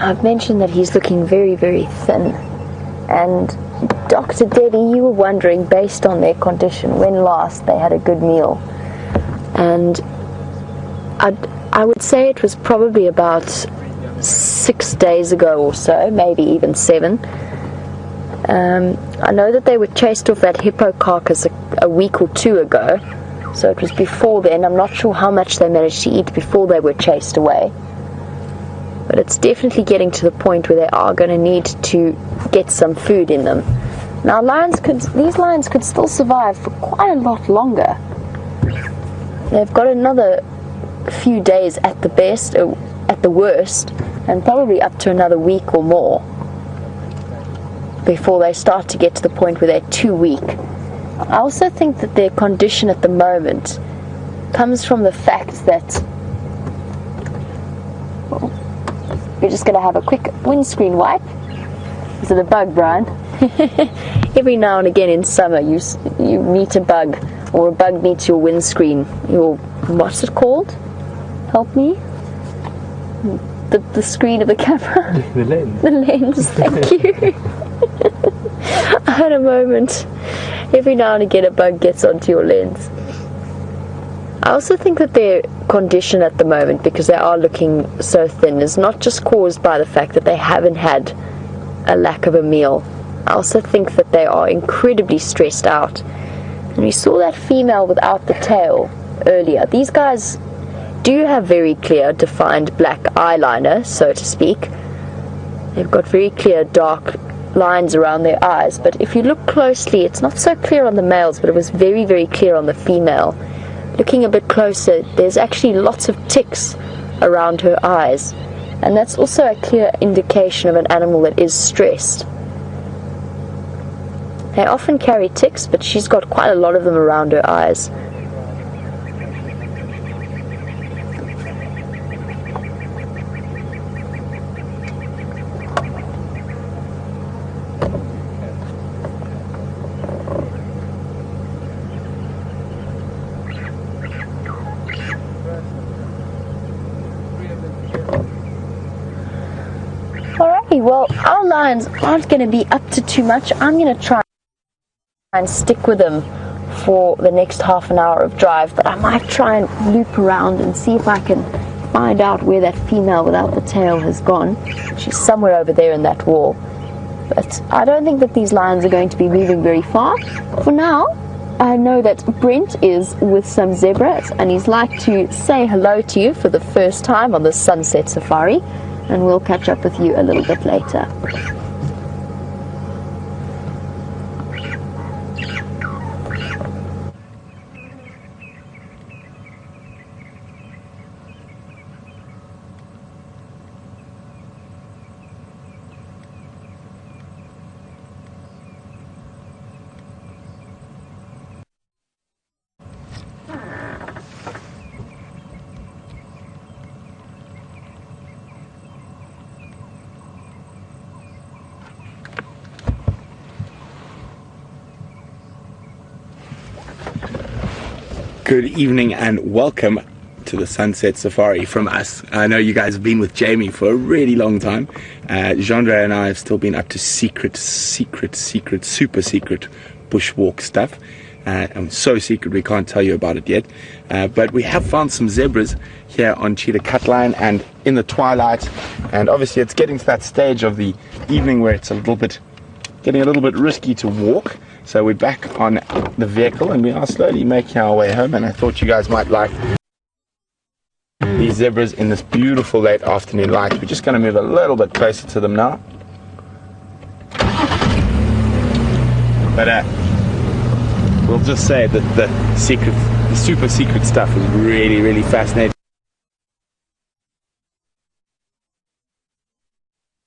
I've mentioned that he's looking very, very thin. And Dr. Debbie, you were wondering, based on their condition, when last they had a good meal. And I would say it was probably about 6 days ago or so, maybe even 7. I know that they were chased off that hippo carcass a week or 2 ago, so it was before then. I'm not sure how much they managed to eat before they were chased away, but it's definitely getting to the point where they are going to need to get some food in them. Now these lions could still survive for quite a lot longer. They've got another few days at the best, at the worst, and probably up to another week or more before they start to get to the point where they're too weak. I also think that their condition at the moment comes from the fact that, well, we're just going to have a quick windscreen wipe. Is it a bug, Brian? Every now and again in summer you meet a bug, or a bug meets your windscreen, what's it called? Help me? The screen of the camera? The lens. The lens, thank you. I had a moment. Every now and again a bug gets onto your lens. I also think that their condition at the moment, because they are looking so thin, is not just caused by the fact that they haven't had a lack of a meal. I also think that they are incredibly stressed out. And we saw that female without the tail earlier. These guys do have very clear, defined black eyeliner, so to speak. They've got very clear dark lines around their eyes, but if you look closely, it's not so clear on the males, but it was very, very clear on the female. Looking a bit closer, there's actually lots of ticks around her eyes, and that's also a clear indication of an animal that is stressed. They often carry ticks, but she's got quite a lot of them around her eyes. Alrighty, well, our lions aren't going to be up to too much. I'm going to try and stick with them for the next half an hour of drive, but I might try and loop around and see if I can find out where that female without the tail has gone. She's somewhere over there in that wall, but I don't think that these lions are going to be moving very far. For now, I know that Brent is with some zebras, and he's like to say hello to you for the first time on the sunset safari, and we'll catch up with you a little bit later. Good evening and welcome to the Sunset Safari from us. I know you guys have been with Jamie for a really long time. Jeandre and I have still been up to super secret bushwalk stuff. And so secret we can't tell you about it yet. But we have found some zebras here on Cheetah Cutline and in the twilight. And obviously it's getting to that stage of the evening where it's getting a little bit risky to walk. So we're back on the vehicle and we are slowly making our way home, and I thought you guys might like these zebras in this beautiful late afternoon light. We're just going to move a little bit closer to them now. But we'll just say that the super secret stuff is really, really fascinating.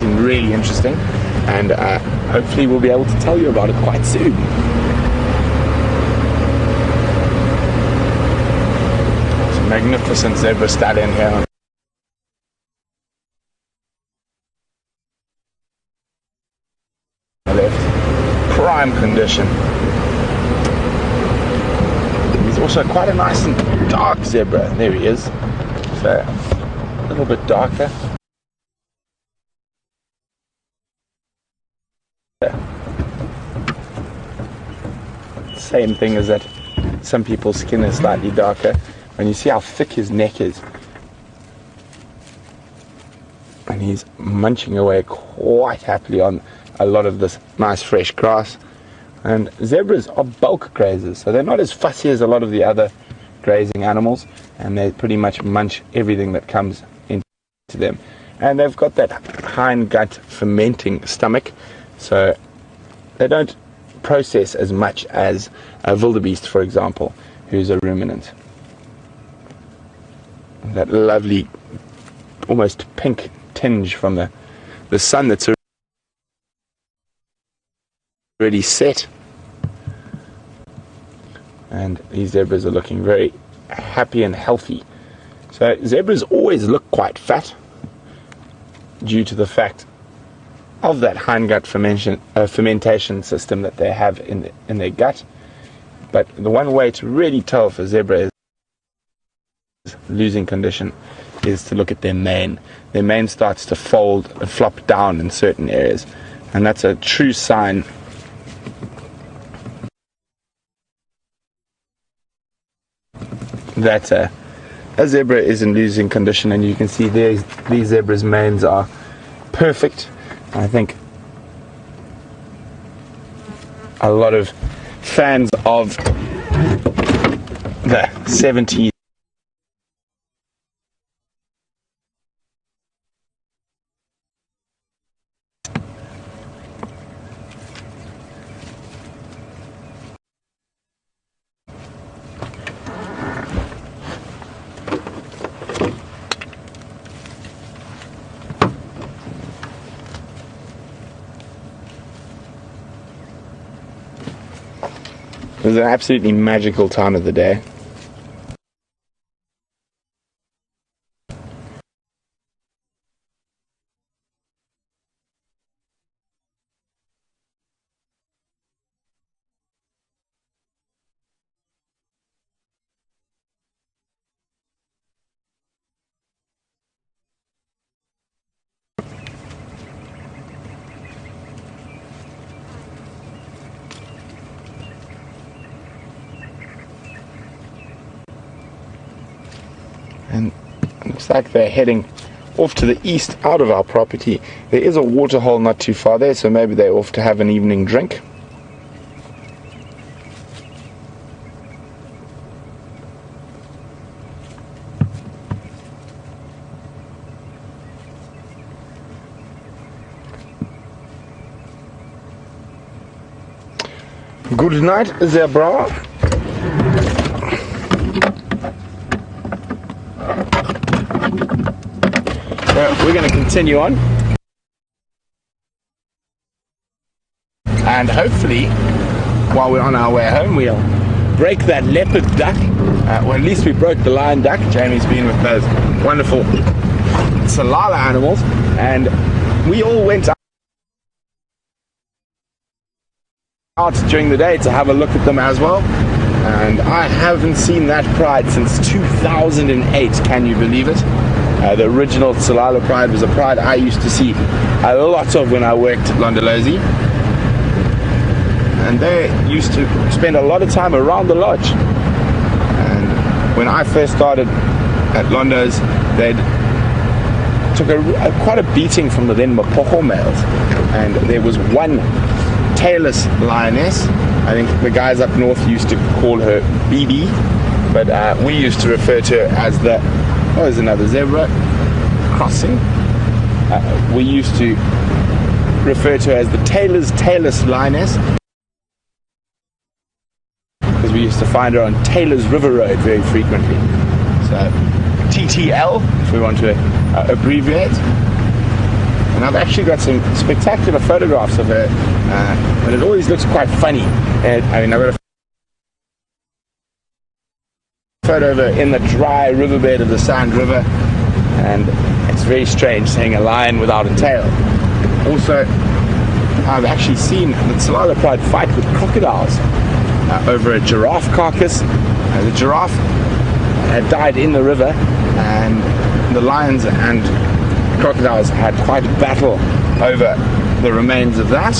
Really interesting, and hopefully we'll be able to tell you about it quite soon. It's a magnificent zebra stallion here on the left, prime condition. He's also quite a nice and dark zebra. There he is, so a little bit darker. Same thing as that some people's skin is slightly darker. When you see how thick his neck is, and he's munching away quite happily on a lot of this nice fresh grass. And zebras are bulk grazers, so they're not as fussy as a lot of the other grazing animals, and they pretty much munch everything that comes into them. And they've got that hind gut fermenting stomach, so they don't process as much as a wildebeest, for example, who's a ruminant. That lovely, almost pink tinge from the sun that's already set. And these zebras are looking very happy and healthy. So zebras always look quite fat due to the fact of that hindgut fermentation system that they have in their gut. But the one way to really tell if a zebra is losing condition is to look at their mane. Their mane starts to fold and flop down in certain areas, and that's a true sign that a zebra is in losing condition. And you can see these zebras' manes are perfect. I think a lot of fans of the 70s It was an absolutely magical time of the day. And it looks like they're heading off to the east out of our property. There is a waterhole not too far there, so maybe they're off to have an evening drink. Good night, zebra. We're going to continue on, and hopefully while we're on our way home we'll break that leopard duck. Well, at least we broke the lion duck. Jamie's been with those wonderful Tsalala animals, and we all went out during the day to have a look at them as well. And I haven't seen that pride since 2008, can you believe it? The original Tsalala pride was a pride I used to see a lot of when I worked at Londolozi. And they used to spend a lot of time around the lodge. And when I first started at Londo's, they took quite a beating from the then Mapoho males. And there was one tailless lioness. I think the guys up north used to call her BB, but we used to refer to her as the... Oh, there's another zebra crossing. We used to refer to her as the tailless lioness, because we used to find her on Taylor's River Road very frequently. So TTL, if we want to abbreviate. And I've actually got some spectacular photographs of her, but it always looks quite funny. I mean, I've got a photo of her in the dry riverbed of the Sand River, and it's very strange seeing a lion without a tail. Also, I've actually seen the Tsalala pride fight with crocodiles over a giraffe carcass. The giraffe had died in the river, and the lions and crocodiles had quite a battle over the remains of that.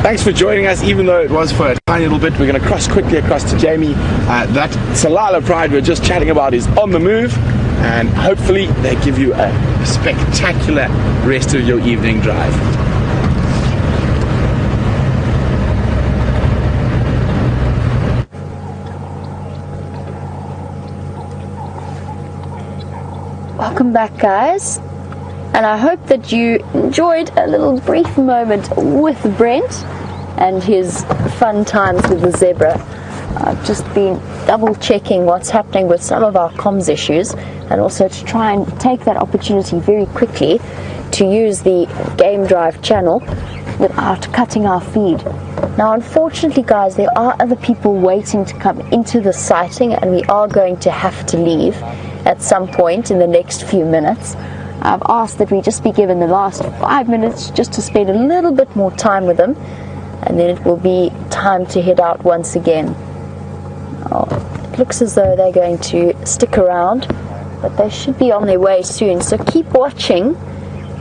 Thanks for joining us, even though it was for a tiny little bit. We're going to cross quickly across to Jamie. That Tsalala pride we're just chatting about is on the move, and hopefully they give you a spectacular rest of your evening drive. Welcome back, guys, and I hope that you enjoyed a little brief moment with Brent and his fun times with the zebra. I've just been double checking what's happening with some of our comms issues, and also to try and take that opportunity very quickly to use the Game Drive channel without cutting our feed. Now, unfortunately, guys, there are other people waiting to come into the sighting, and we are going to have to leave at some point in the next few minutes. I've asked that we just be given the last 5 minutes just to spend a little bit more time with them, and then it will be time to head out once again. Oh, it looks as though they're going to stick around, but they should be on their way soon, so keep watching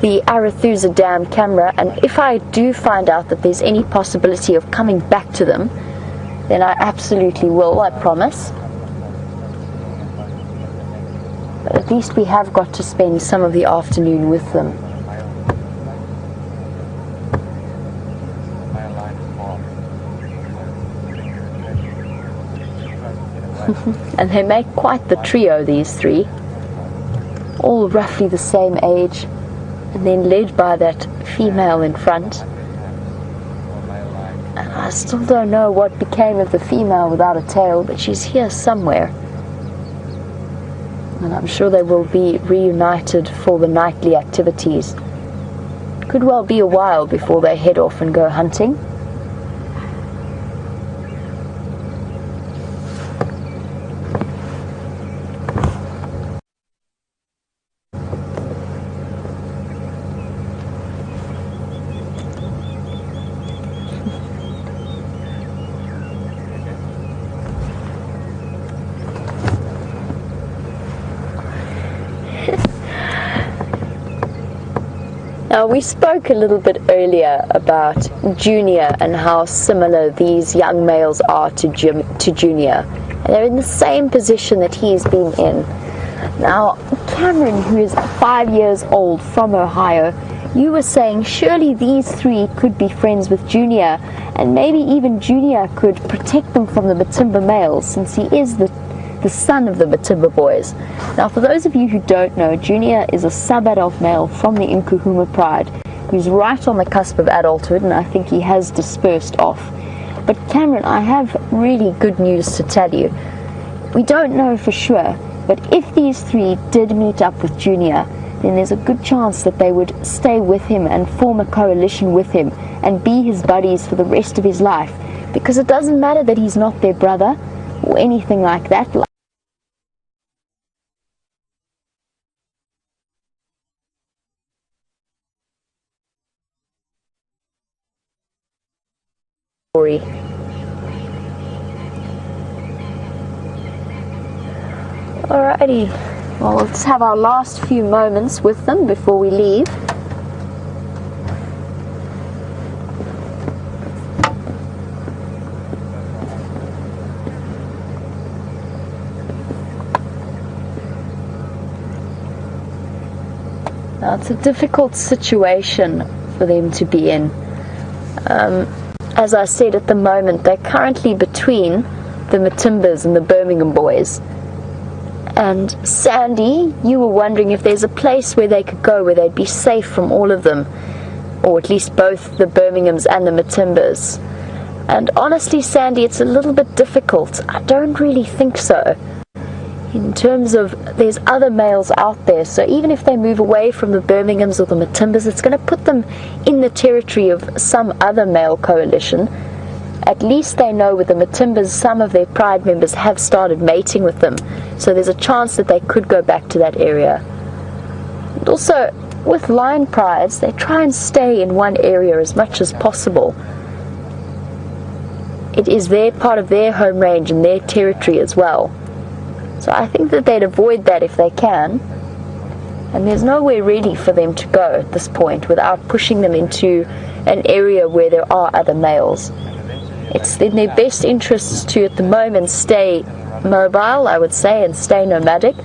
the Arathusa Dam camera, and if I do find out that there's any possibility of coming back to them, then I absolutely will, I promise. But at least we have got to spend some of the afternoon with them. And they make quite the trio, these three. All roughly the same age, and then led by that female in front. And I still don't know what became of the female without a tail, but she's here somewhere. And I'm sure they will be reunited for the nightly activities. Could well be a while before they head off and go hunting. Now, we spoke a little bit earlier about Junior and how similar these young males are to Junior. And they're in the same position that he's been in. Now, Cameron, who is 5 years old from Ohio, you were saying surely these three could be friends with Junior, and maybe even Junior could protect them from the Matimba males, since he is the son of the Matimba boys. Now, for those of you who don't know, Junior is a sub-adult male from the Nkuhuma pride who's right on the cusp of adulthood, and I think he has dispersed off. But Cameron, I have really good news to tell you. We don't know for sure, but if these three did meet up with Junior, then there's a good chance that they would stay with him and form a coalition with him and be his buddies for the rest of his life, because it doesn't matter that he's not their brother or anything like that. Alrighty, well, let's have our last few moments with them before we leave. Now, it's a difficult situation for them to be in. As I said, at the moment, they're currently between the Matimbas and the Birmingham boys. And Sandy, you were wondering if there's a place where they could go where they'd be safe from all of them, or at least both the Birminghams and the Matimbas. And honestly, Sandy, it's a little bit difficult. I don't really think so. In terms of, there's other males out there, so even if they move away from the Birminghams or the Matimbas, it's going to put them in the territory of some other male coalition. At least they know with the Matimbas, some of their pride members have started mating with them, so there's a chance that they could go back to that area. And also, with lion prides, they try and stay in one area as much as possible. It is their part of their home range and their territory as well. So I think that they'd avoid that if they can. And there's nowhere really for them to go at this point without pushing them into an area where there are other males. It's in their best interests to, at the moment, stay mobile, I would say, and stay nomadic,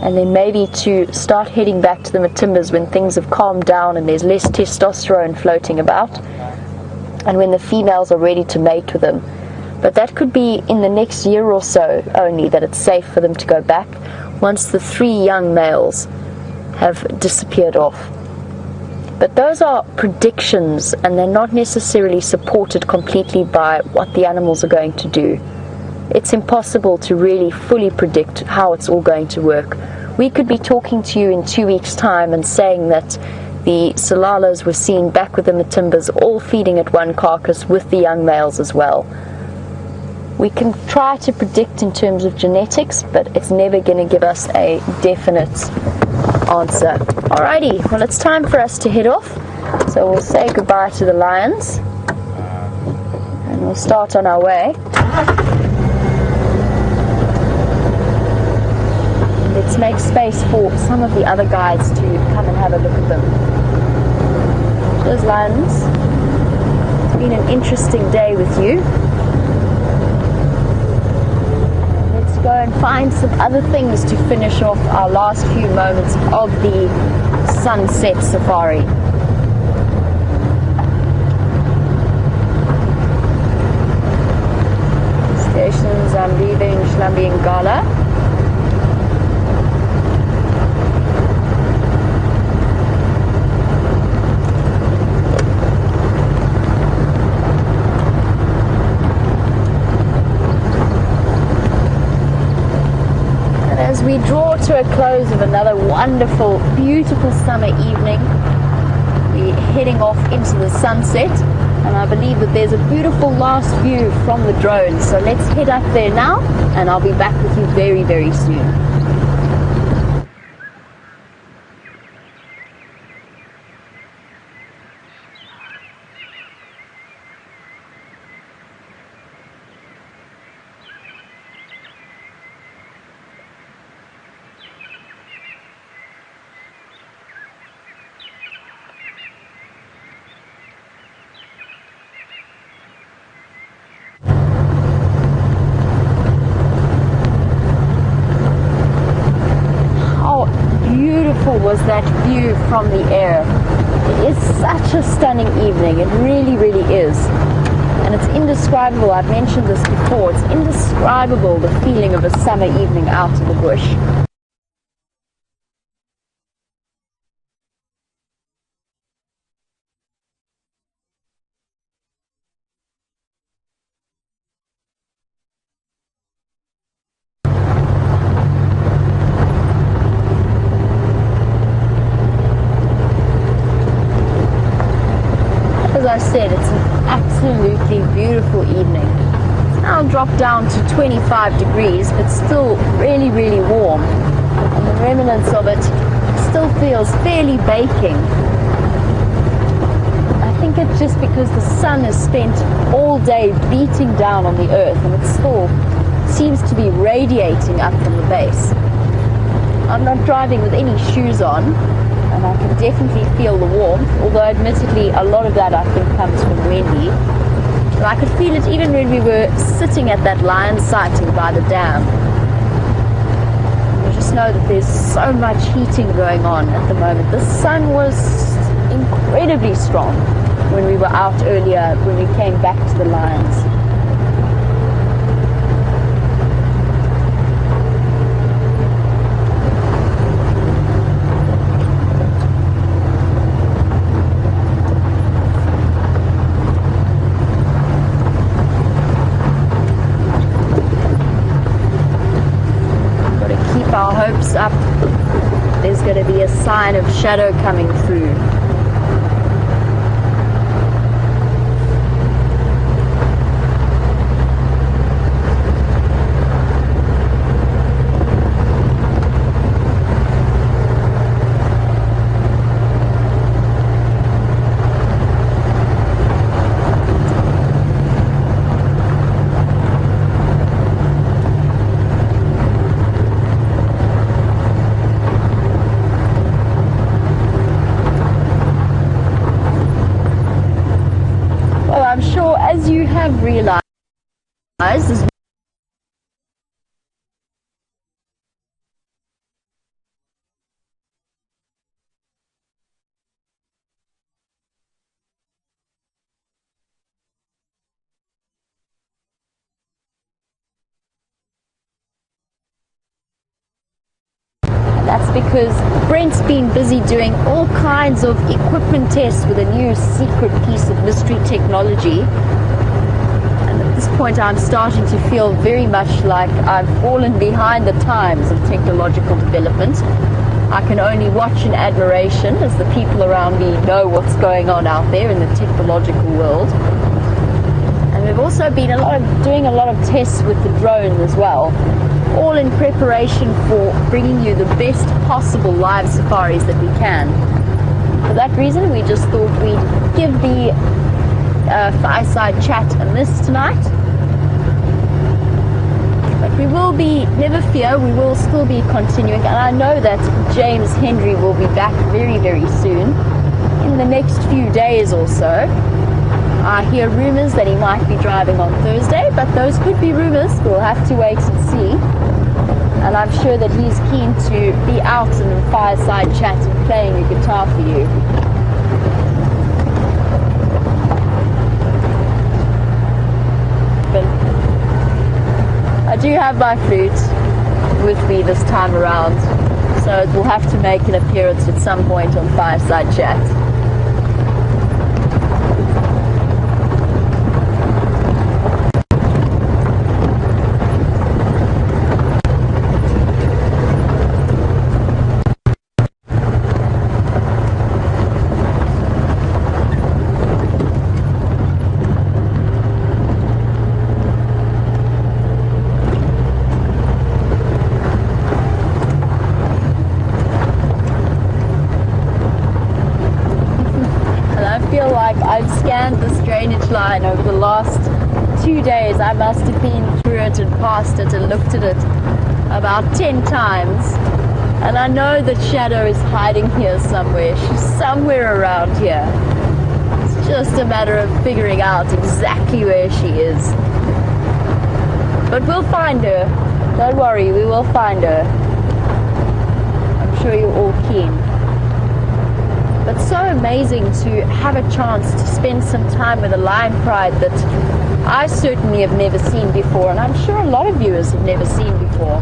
and then maybe to start heading back to the Matimbas when things have calmed down and there's less testosterone floating about, and when the females are ready to mate with them. But that could be in the next year or so only that it's safe for them to go back, once the 3 young males have disappeared off. But those are predictions, and they're not necessarily supported completely by what the animals are going to do. It's impossible to really fully predict how it's all going to work. We could be talking to you in 2 weeks' time and saying that the Tsalalas were seen back with the Matimbas, all feeding at one carcass with the young males as well. We can try to predict in terms of genetics, but it's never going to give us a definite answer. Alrighty, well, it's time for us to head off. So we'll say goodbye to the lions and we'll start on our way. Let's make space for some of the other guides to come and have a look at them. Those lions. It's been an interesting day with you. Go and find some other things to finish off our last few moments of the sunset safari. Stations, I'm leaving Shlambi and Gala. As we draw to a close of another wonderful, beautiful summer evening, we're heading off into the sunset, and I believe that there's a beautiful last view from the drone. So let's head up there now, and I'll be back with you very, very soon. Was that view from the air. It is such a stunning evening. It really, really is. And it's indescribable. I've mentioned this before. It's indescribable, the feeling of a summer evening out in the bush. I said, it's an absolutely beautiful evening. It's now dropped down to 25 degrees, but still really, really warm. And the remnants of it still feels fairly baking. I think it's just because the sun has spent all day beating down on the earth, and it still seems to be radiating up from the base. I'm not driving with any shoes on, and I can definitely feel the warmth, although admittedly a lot of that I think comes from Wendy. But I could feel it even when we were sitting at that lion sighting by the dam. You just know that there's so much heating going on at the moment. The sun was incredibly strong when we were out earlier, when we came back to the lions. Our hopes up. There's going to be a sign of shadow coming through. have realized is that's because Brent's been busy doing all kinds of equipment tests with a new secret piece of mystery technology. And at this point, I'm starting to feel very much like I've fallen behind the times of technological development. I can only watch in admiration as the people around me know what's going on out there in the technological world. And we've also been doing a lot of tests with the drone as well, all in preparation for bringing you the best possible live safaris that we can. For that reason, we just thought we'd give the fireside chat a miss tonight. But we will be, never fear, we will still be continuing, and I know that James Henry will be back very, very soon, in the next few days or so. I hear rumors that he might be driving on Thursday, but those could be rumors. We'll have to wait and see. And I'm sure that he's keen to be out in a fireside chat and playing a guitar for you. But I do have my flute with me this time around, so it will have to make an appearance at some point on fireside chat. I've scanned this drainage line over the last 2 days. I must have been through it and past it and looked at it about 10 times. And I know that Shadow is hiding here somewhere. She's somewhere around here. It's just a matter of figuring out exactly where she is. But we'll find her. Don't worry, we will find her. I'm sure you're all keen. But so amazing to have a chance to spend some time with a lion pride that I certainly have never seen before, and I'm sure a lot of viewers have never seen before.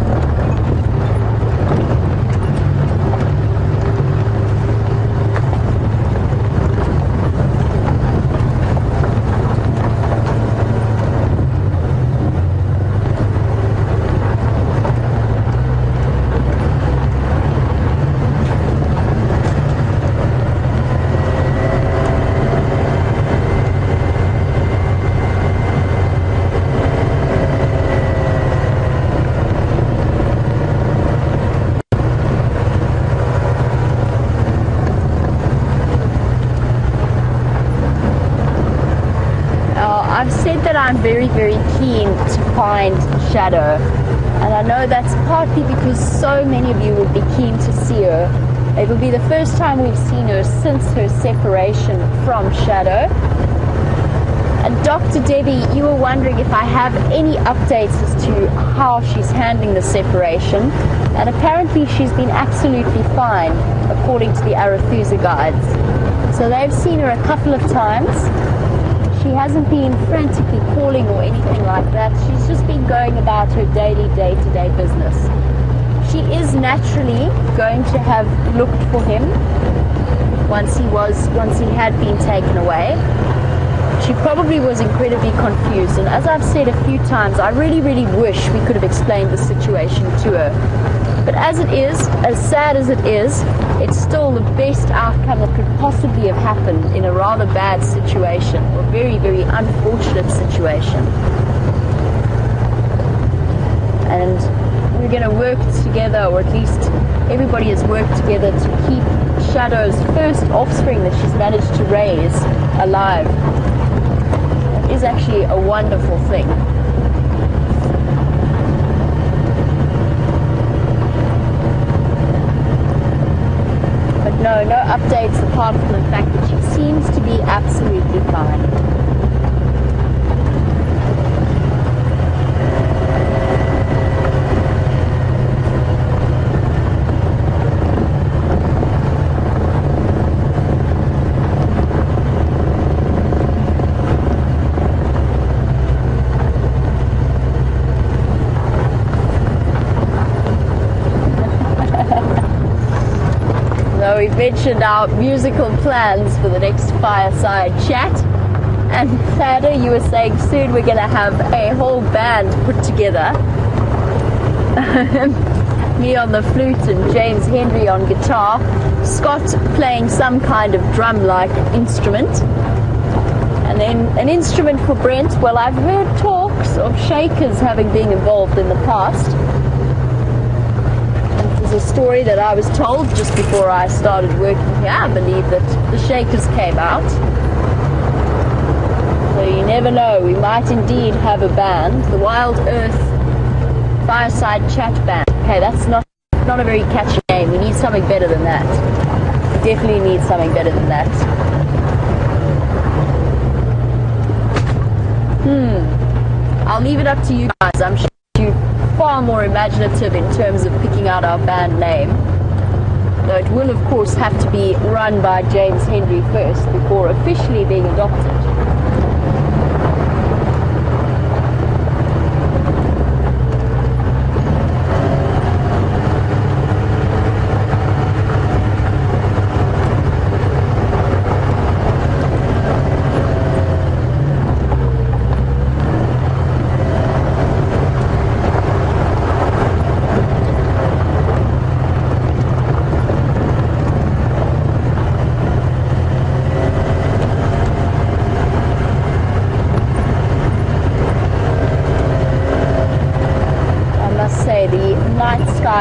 I've said that I'm very, very keen to find Shadow, and I know that's partly because so many of you would be keen to see her. It will be the first time we've seen her since her separation from Shadow. And Dr. Debbie, you were wondering if I have any updates as to how she's handling the separation, and apparently she's been absolutely fine, according to the Arathusa guides. So they've seen her a couple of times. She hasn't been frantically calling or anything like that. She's just been going about her daily, day-to-day business. She is naturally going to have looked for him once he had been taken away. She probably was incredibly confused, and as I've said a few times, I really, really wish we could have explained the situation to her. But as it is, as sad as it is, it's still the best outcome that could possibly have happened in a rather bad situation, or a very, very unfortunate situation. And we're going to work together, or at least everybody has worked together to keep Shadow's first offspring that she's managed to raise alive. It is actually a wonderful thing. No updates apart from the fact that she seems to be absolutely fine. we've mentioned our musical plans for the next fireside chat. And Thada, you were saying soon we're going to have a whole band put together. Me on the flute and James Henry on guitar. Scott playing some kind of drum-like instrument. And then an instrument for Brent. Well, I've heard talks of shakers having been involved in the past. And there's a story that I was told just before I started working here. I believe that the shakers came out. So you never know, we might indeed have a band, the Wild Earth Fireside Chat Band. Okay, that's not a very catchy name. We need something better than that. We definitely need something better than that. I'll leave it up to you guys. I'm sure you're far more imaginative in terms of picking out our band name. Though it will, of course, have to be run by James Henry first before officially being adopted.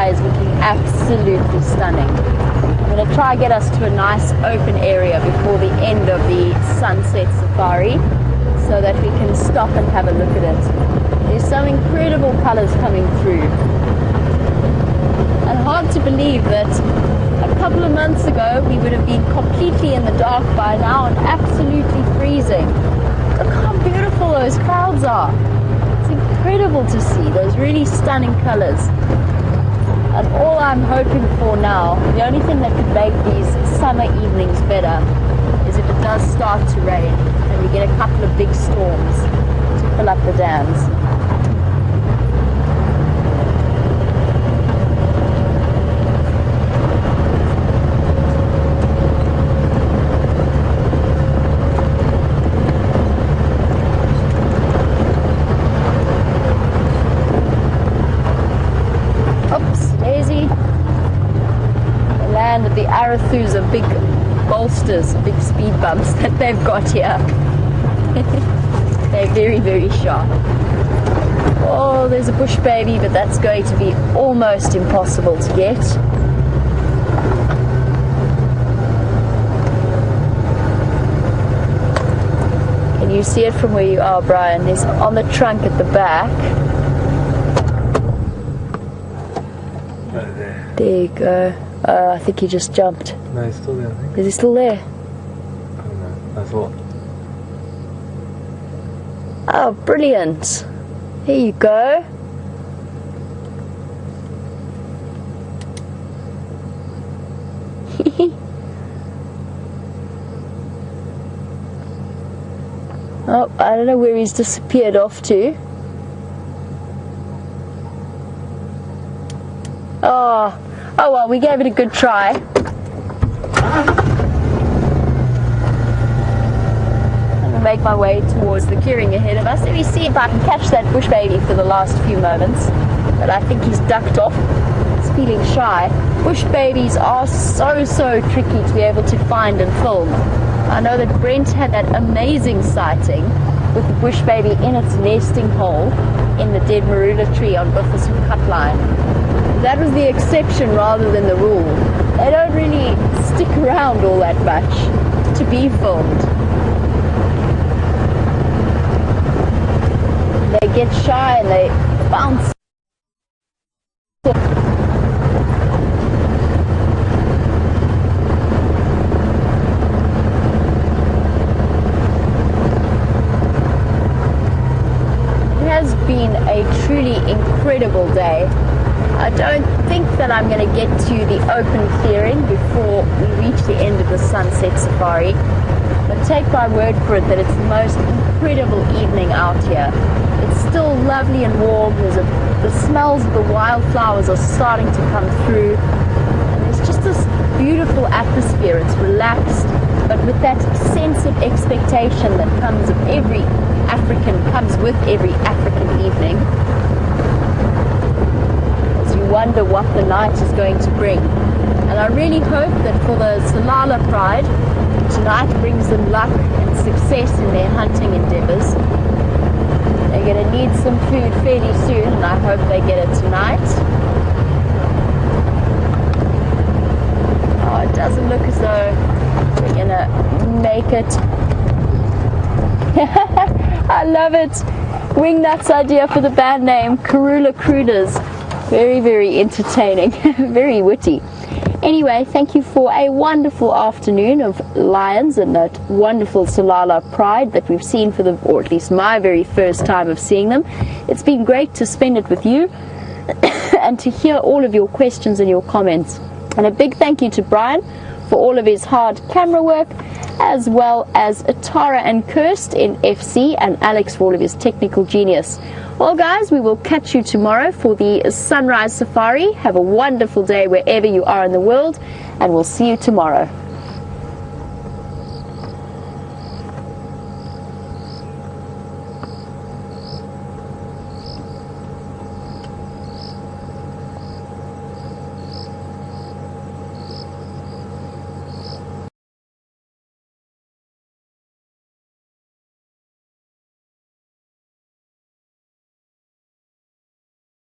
Is looking absolutely stunning. I'm going to try and get us to a nice open area before the end of the sunset safari so that we can stop and have a look at it. There's some incredible colors coming through. And hard to believe that a couple of months ago we would have been completely in the dark by now and absolutely freezing. Look how beautiful those clouds are. It's incredible to see those really stunning colors. And all I'm hoping for now, the only thing that could make these summer evenings better is if it does start to rain and we get a couple of big storms to fill up the dams. The Arathusa big bolsters, big speed bumps that they've got here. They're very, very sharp. Oh, there's a bush baby, but that's going to be almost impossible to get. Can you see it from where you are, Brian? There's on the trunk at the back. Right there. There you go. I think he just jumped. No, he's still there, I think. Is he still there? I don't know. I thought. Oh, brilliant. Here you go. Oh, I don't know where he's disappeared off to. Oh well, we gave it a good try. I'm gonna make my way towards the clearing ahead of us. Let me see if I can catch that bush baby for the last few moments. But I think he's ducked off. He's feeling shy. Bush babies are so tricky to be able to find and film. I know that Brent had that amazing sighting with the bush baby in its nesting hole in the dead marula tree on Buffalo Cutline. That was the exception rather than the rule. They don't really stick around all that much to be filmed. They get shy and they bounce. It has been a truly incredible day. I don't think that I'm going to get to the open clearing before we reach the end of the sunset safari. But take my word for it that it's the most incredible evening out here. It's still lovely and warm. The smells of the wildflowers are starting to come through. And there's just a beautiful atmosphere. It's relaxed, but with that sense of expectation that comes with every African evening, as you wonder what the night is going to bring. And I really hope that for the Tsalala Pride, tonight brings them luck and success in their hunting endeavors. They're going to need some food fairly soon, and I hope they get it tonight. Oh, it doesn't look as though we're going to make it. I love it. Wingnut's idea for the band name, Karula Cruders. Very, very entertaining. Very witty. Anyway, thank you for a wonderful afternoon of lions and that wonderful Tsalala Pride that we've seen or at least my very first time of seeing them. It's been great to spend it with you and to hear all of your questions and your comments. And a big thank you to Brian for all of his hard camera work, as well as Tara and Kirst in FC, and Alex for all of his technical genius. Well guys, we will catch you tomorrow for the sunrise safari. Have a wonderful day wherever you are in the world, and we'll see you tomorrow.